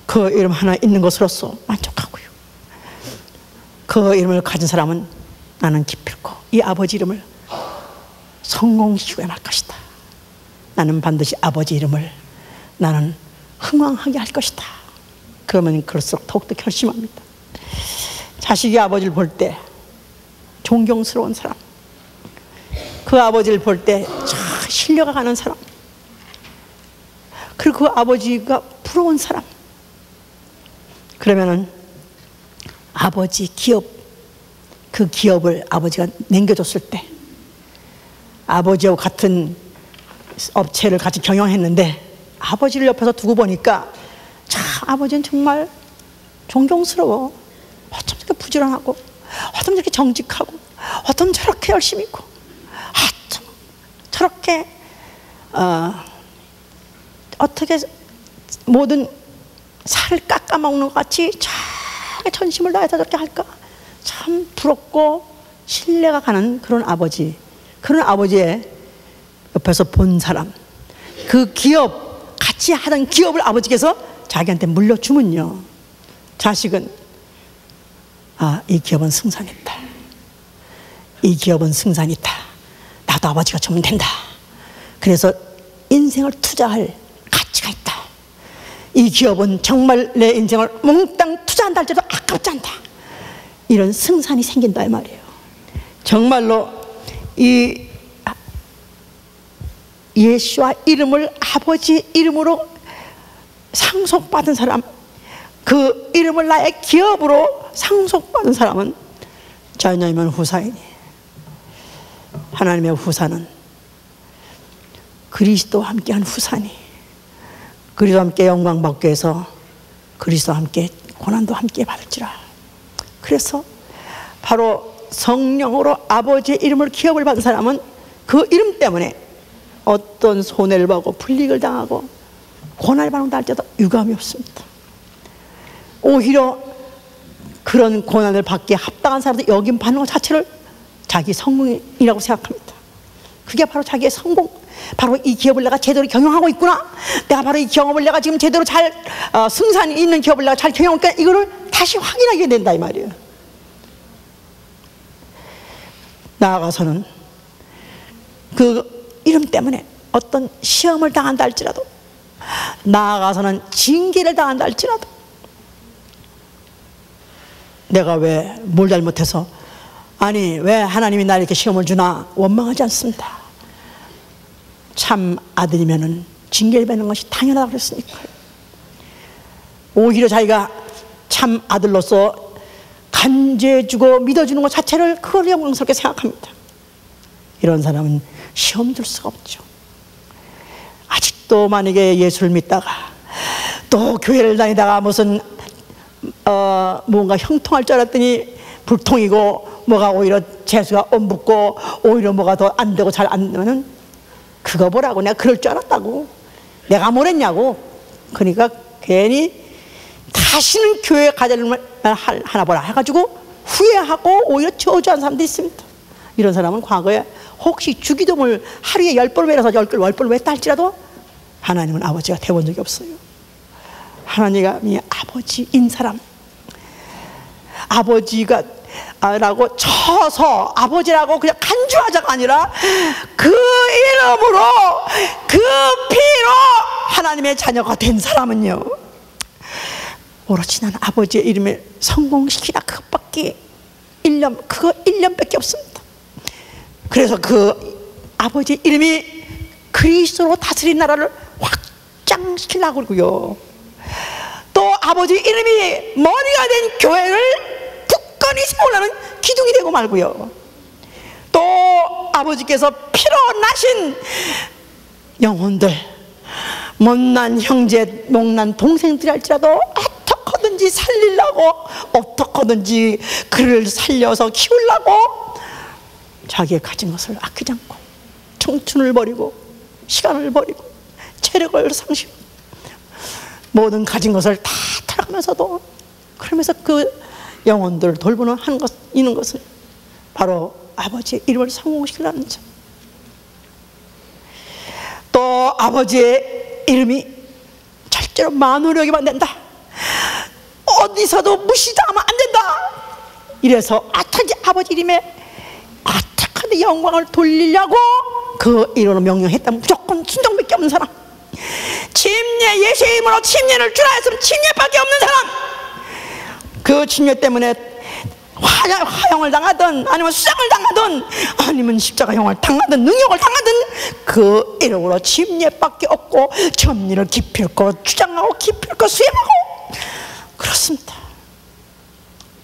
[SPEAKER 1] 그 이름 하나 있는 것으로서 만족하고요. 그 이름을 가진 사람은 나는 기필코 이 아버지 이름을 성공시키고 말 것이다. 나는 반드시 아버지 이름을 나는 흥왕하게 할 것이다. 그러면 그럴수록 더욱더 결심합니다. 자식이 아버지를 볼 때 존경스러운 사람, 그 아버지를 볼 때 신뢰가 가는 사람, 그리고 그 아버지가 부러운 사람, 그러면은 아버지 기업, 그 기업을 아버지가 남겨줬을 때, 아버지하고 같은 업체를 같이 경영했는데 아버지를 옆에서 두고 보니까 참 아버지는 정말 존경스러워. 어쩜 저렇게 부지런하고, 어쩜 저렇게 정직하고, 어쩜 저렇게 열심히 있고, 어쩜 저렇게 어떻게 모든 살을 깎아먹는 것 같이 저렇게 전심을 다해서 저렇게 할까? 참 부럽고 신뢰가 가는 그런 아버지, 그런 아버지의 옆에서 본 사람, 그 기업, 같이 하던 기업을 아버지께서 자기한테 물려주면요, 자식은 이 기업은 승산있다, 이 기업은 승산있다, 나도 아버지가 주면 된다, 그래서 인생을 투자할 가치가 있다, 이 기업은 정말 내 인생을 몽땅 투자한다 할지라도 아깝지 않다, 이런 승산이 생긴다 이 말이에요. 정말로 이 예수와 이름을 아버지 이름으로 상속받은 사람, 그 이름을 나의 기업으로 상속받은 사람은 자녀이면 후사이니, 하나님의 후사는 그리스도와 함께한 후사니, 그리스도와 함께 영광 받기 위해서 그리스도와 함께 고난도 함께 받을지라. 그래서 바로 성령으로 아버지의 이름을 기업을 받은 사람은 그 이름 때문에 어떤 손해를 받고 불이익을 당하고 고난을 받는다 할지라도 유감이 없습니다. 오히려 그런 고난을 받기에 합당한 사람들 여김 받는 것 자체를 자기 성공이라고 생각합니다. 그게 바로 자기의 성공, 바로 이 기업을 내가 제대로 경영하고 있구나, 내가 바로 이 기업을 내가 지금 제대로 잘 승산이 있는 기업을 내가 잘 경영하고 있구나, 이거를 다시 확인하게 된다 이 말이에요. 나아가서는 그 이름 때문에 어떤 시험을 당한다 할지라도, 나아가서는 징계를 당한다 할지라도, 내가 왜 뭘 잘못해서, 아니 왜 하나님이 나를 이렇게 시험을 주나 원망하지 않습니다. 참 아들이면은 징계를 받는 것이 당연하다고 그랬으니까요. 오히려 자기가 참 아들로서 간죄해주고 믿어주는 것 자체를 그걸 영광스럽게 생각합니다. 이런 사람은 시험 들 수가 없죠. 아직도 만약에 예수를 믿다가 또 교회를 다니다가 무슨 뭔가 형통할 줄 알았더니 불통이고, 뭐가 오히려 재수가 옴붙고 오히려 뭐가 더 안 되고 잘 안 되면은 그거 보라고 내가 그럴 줄 알았다고, 내가 뭘 했냐고. 그러니까 괜히 다시는 교회에 가자는 하나 보라 해가지고 후회하고 오히려 저주한 사람도 있습니다. 이런 사람은 과거에 혹시 주기도문을 하루에 10번 외워서 10번 외웠다 할지라도 하나님은 아버지가 되어본 적이 없어요. 하나님이 아버지인 사람, 아버지가 라고 쳐서 아버지라고 그냥 간주하자가 아니라 그 이름으로 그 피로 하나님의 자녀가 된 사람은요, 오로지 나는 아버지의 이름을 성공시키라, 그것밖에 그거 1년밖에 없습니다. 그래서 그 아버지의 이름이 그리스도로 다스린 나라를 확장시키려고 그러고요, 또 아버지 이름이 머리가 된 교회를 굳건히 세우려는 기둥이 되고 말고요, 또 아버지께서 피로 나신 영혼들, 못난 형제, 못난 동생들이 할지라도 어떻게든지 살리려고, 어떻게든지 그를 살려서 키우려고 자기의 가진 것을 아끼지 않고 청춘을 버리고 시간을 버리고 체력을 상실하고 모든 가진 것을 다 털어가면서도, 그러면서 그 영혼들을 돌보는 있는 것은 바로 아버지의 이름을 성공시키려는 점. 또 아버지의 이름이 절대로 만으로 여기면 안 된다, 어디서도 무시당하면 안 된다. 이래서 어떻게 아버지 이름에 어떻게 영광을 돌리려고 그 이름으로 명령했다면 무조건 순종밖에 없는 사람, 침례, 예수의 이름으로 침례를 주라 했으면 침례밖에 없는 사람, 그 침례 때문에 화형을 당하든 아니면 수장을 당하든 아니면 십자가형을 당하든 능욕을 당하든 그 이름으로 침례밖에 없고 점리를 기필코 주장하고 기필코 수행하고 그렇습니다.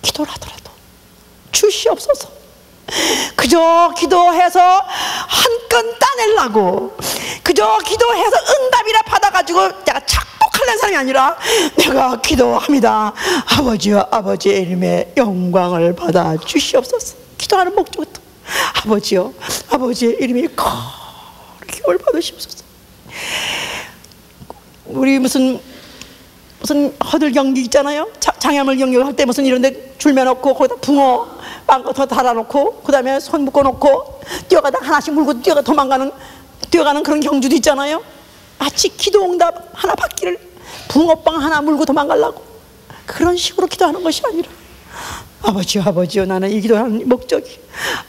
[SPEAKER 1] 기도를 하더라도 주시옵소서, 그저 기도해서 한 건 따내려고, 그저 기도해서 응답이라 받아가지고 내가 착복하려는 사람이 아니라 내가 기도합니다. 아버지와 아버지의 이름에 영광을 받아 주시옵소서. 기도하는 목적부터 아버지요, 아버지의 이름이 기업을 받으시옵소서. 우리 무슨 허들 경기 있잖아요. 장애물 경기 할 때 무슨 이런데 줄매놓고 거기다 붕어 빵거 더 달아놓고 그 다음에 손 묶어놓고 뛰어가다 하나씩 물고 뛰어가는 그런 경주도 있잖아요. 마치 기도응답 하나 받기를 붕어빵 하나 물고 도망가려고 그런 식으로 기도하는 것이 아니라, 아버지요, 아버지요, 나는 이 기도하는 목적이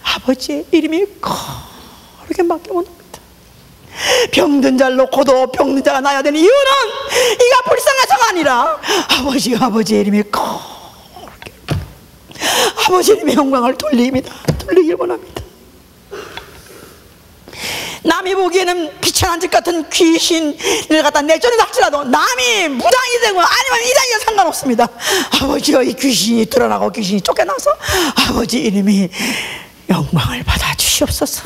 [SPEAKER 1] 아버지의 이름이 거룩하게 맡겨옵니다. 병든 자를 놓고도 병든 자가 나야 되는 이유는 이가 불쌍해서가 아니라 아버지요, 아버지의 이름이 거룩하게, 아버지의 이름의 영광을 돌리길 원합니다. 남이 보기에는 비천한 집 같은 귀신을 갖다 내쫓는다 할지라도 남이 무당이 되고 아니면 이단이가 상관없습니다. 아버지여, 이 귀신이 드러나고 귀신이 쫓겨나서 아버지 이름이 영광을 받아 주시옵소서.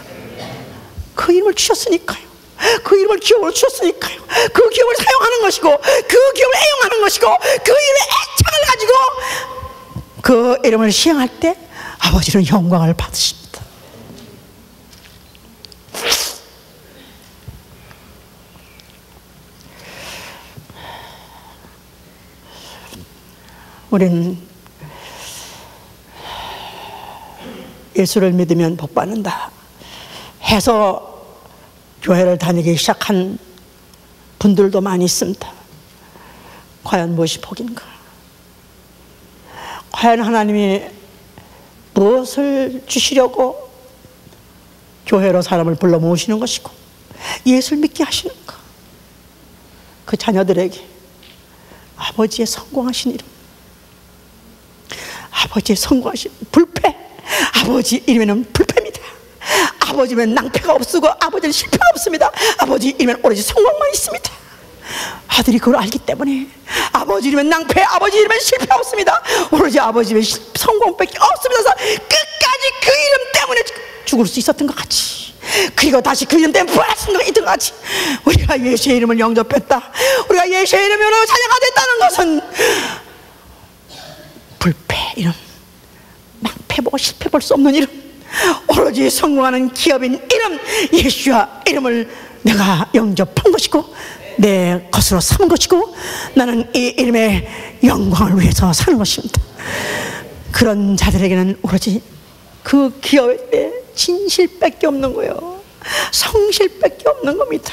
[SPEAKER 1] 그 이름을 주셨으니까요, 그 이름을 기업으로 주셨으니까요, 그 기업을 사용하는 것이고 그 기업을 애용하는 것이고 그 이름의 애착을 가지고 그 이름을 시행할 때 아버지는 영광을 받으십니다. 우리는 예수를 믿으면 복 받는다 해서 교회를 다니기 시작한 분들도 많이 있습니다. 과연 무엇이 복인가? 과연 하나님이 무엇을 주시려고 교회로 사람을 불러 모으시는 것이고 예수를 믿게 하시는가? 그 자녀들에게 아버지의 성공하신 이름, 아버지의 성공하신 불패, 아버지 이름에는 불패입니다. 아버지 이름엔 낭패가 없고 아버지는 실패가 없습니다. 아버지 이름엔 오로지 성공만 있습니다. 아들이 그걸 알기 때문에 아버지 이름엔 낭패, 아버지 이름엔 실패 없습니다. 오로지 아버지 이름엔 성공밖에 없습니다. 그래서 끝까지 그 이름 때문에 죽을 수 있었던 것 같이, 그리고 다시 그 이름 때문에 부활할 수 있던 것 같이, 우리가 예수의 이름을 영접했다, 우리가 예수의 이름으로 자녀가 됐다는 것은 불패 이름, 낭패 보고 실패 볼 수 없는 이름, 오로지 성공하는 기업인 이름, 예수와 이름을 내가 영접한 것이고 내 것으로 삼은 것이고 나는 이 이름의 영광을 위해서 사는 것입니다. 그런 자들에게는 오로지 그 기업에 진실밖에 없는 거예요. 성실밖에 없는 겁니다.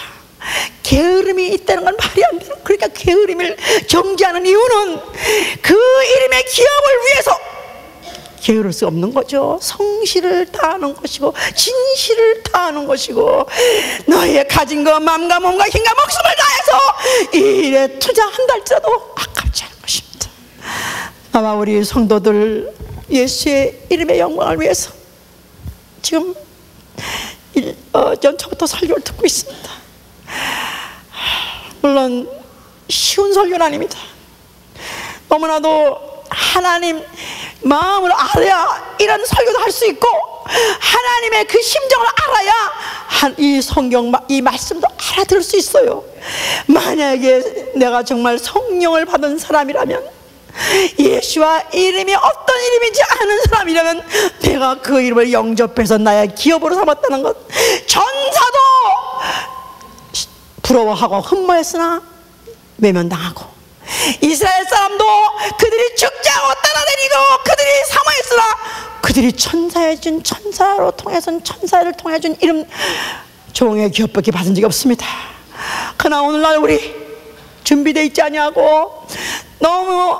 [SPEAKER 1] 게으름이 있다는 건 말이 안 돼요. 그러니까 게으름을 정지하는 이유는 그 이름의 기업을 위해서 게으를 수 없는 거죠. 성실을 다하는 것이고 진실을 다하는 것이고 너희의 가진 것, 마음과 몸과 힘과 목숨을 다해서 이 일에 투자한달지라도 아깝지 않은 것입니다. 아마 우리 성도들 예수의 이름의 영광을 위해서 지금 연초부터 설교를 듣고 있습니다. 물론 쉬운 설교는 아닙니다. 너무나도 하나님 마음을 알아야 이런 설교도 할 수 있고 하나님의 그 심정을 알아야 이 성경, 이 말씀도 알아들을 수 있어요. 만약에 내가 정말 성령을 받은 사람이라면, 예수와 이름이 어떤 이름인지 아는 사람이라면 내가 그 이름을 영접해서 나의 기업으로 삼았다는 것, 전사도 부러워하고 흠모했으나 외면당하고, 이스라엘 사람도 그들이 죽지 않고 따라다니고 그들이 사모했으나 그들이 천사로 통해서는 천사를 통해 준 이름 종의 기업밖에 받은 적이 없습니다. 그러나 오늘날 우리 준비되어 있지 아니하고 너무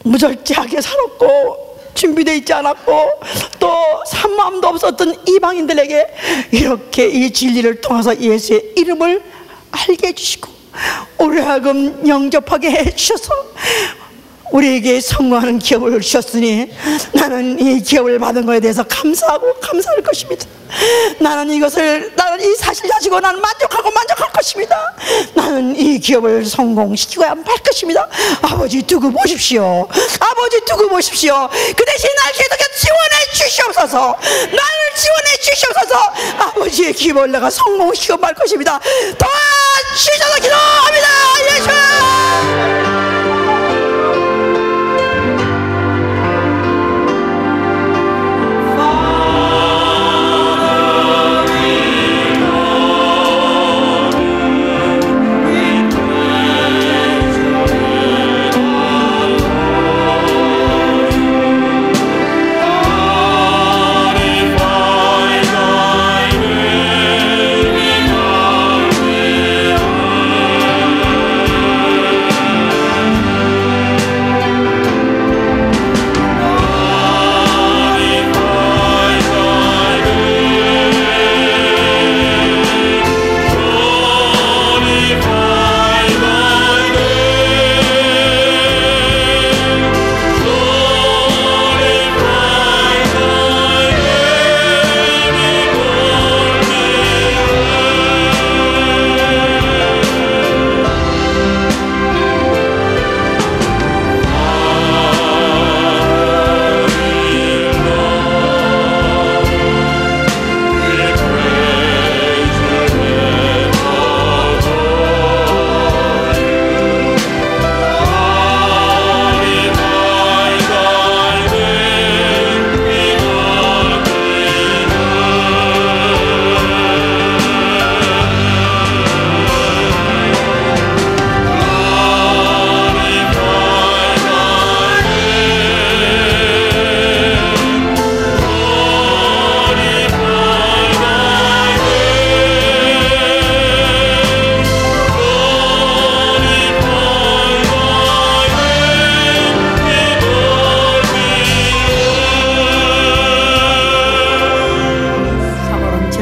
[SPEAKER 1] 무절제하게 살았고 준비되어 있지 않았고 또 산마음도 없었던 이방인들에게 이렇게 이 진리를 통해서 예수의 이름을 알게 해주시고 우리 하여금 영접하게 해주셔서 우리에게 성공하는 기업을 주셨으니 나는 이 기업을 받은 것에 대해서 감사하고 감사할 것입니다. 나는 이 사실 가지고 나는 만족할 것입니다. 나는 이 기업을 성공시키고야 할 것입니다. 아버지 두고 보십시오. 아버지 두고 보십시오. 그 대신 날 계속해서 지원해 주시옵소서. 나를 지원해 주시옵소서. 아버지의 기업을 내가 성공시키고 말 것입니다. 도와주셔서 기도합니다. 예수.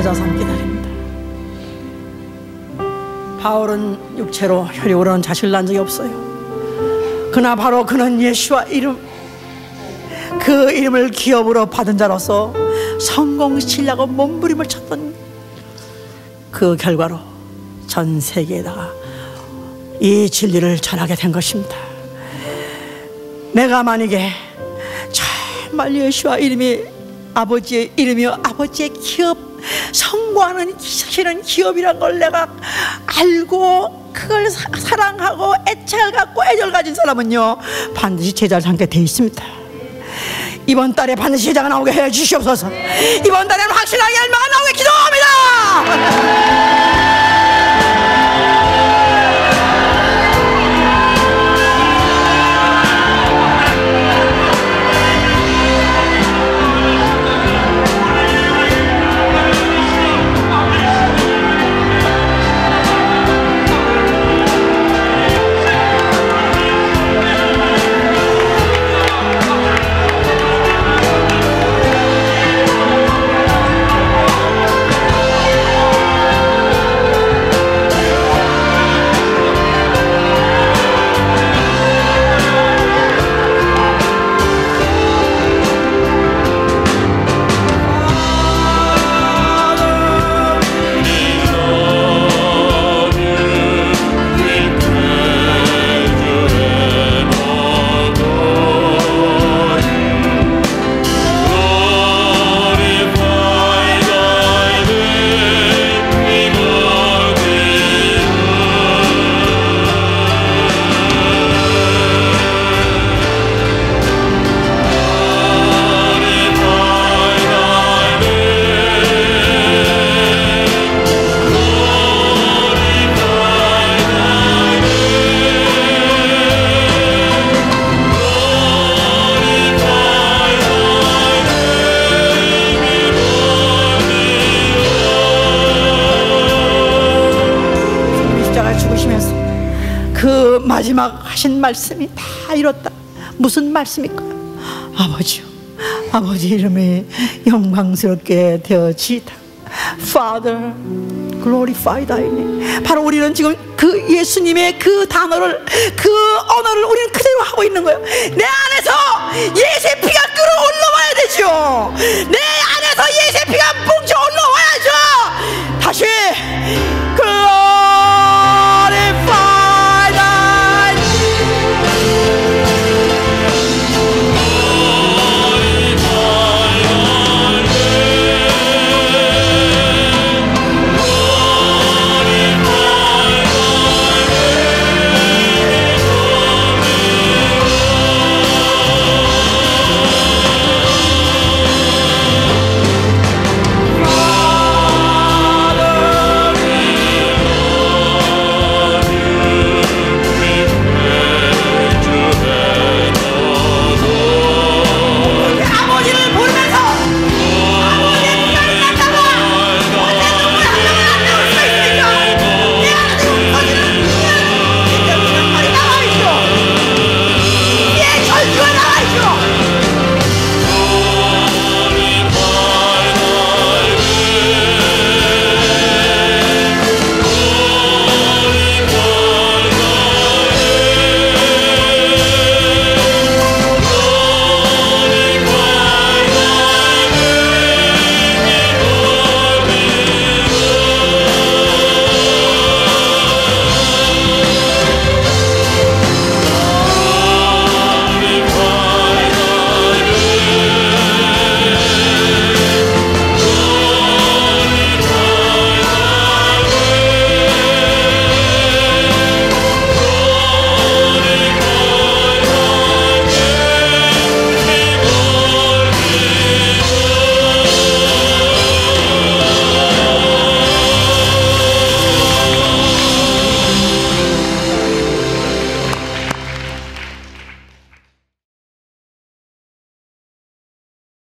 [SPEAKER 1] 제자 삼게 되립니다. 바울은 육체로 혈육으로는 자식을 낳은 적이 없어요. 그러나 바로 그는 예수와 이름, 그 이름을 기업으로 받은 자로서 성공시키려고 몸부림을 쳤던 그 결과로 전 세계에다가 이 진리를 전하게 된 것입니다. 내가 만약에 정말 예수와 이름이 아버지의 이름이요 아버지의 기업, 성공하는 사실은 기업이란 걸 내가 알고 그걸 사랑하고 애착을 갖고 애정을 가진 사람은요 반드시 제자를 삼게 돼 있습니다. 이번 달에 반드시 제자가 나오게 해 주시옵소서. 이번 달에는 확실하게 얼마가 나오게 기도합니다. 그 마지막 하신 말씀이 다 이뤘다. 무슨 말씀일까요? 아버지요, 아버지 이름이 영광스럽게 되어지이다. Father, glorify thy name. 바로 우리는 지금 그 예수님의 그 단어를, 그 언어를 우리는 그대로 하고 있는 거예요. 내 안에서 예수의 피가 끓어올라와야 되죠. 내 안에서 예수의 피가 뭉쳐 올라와야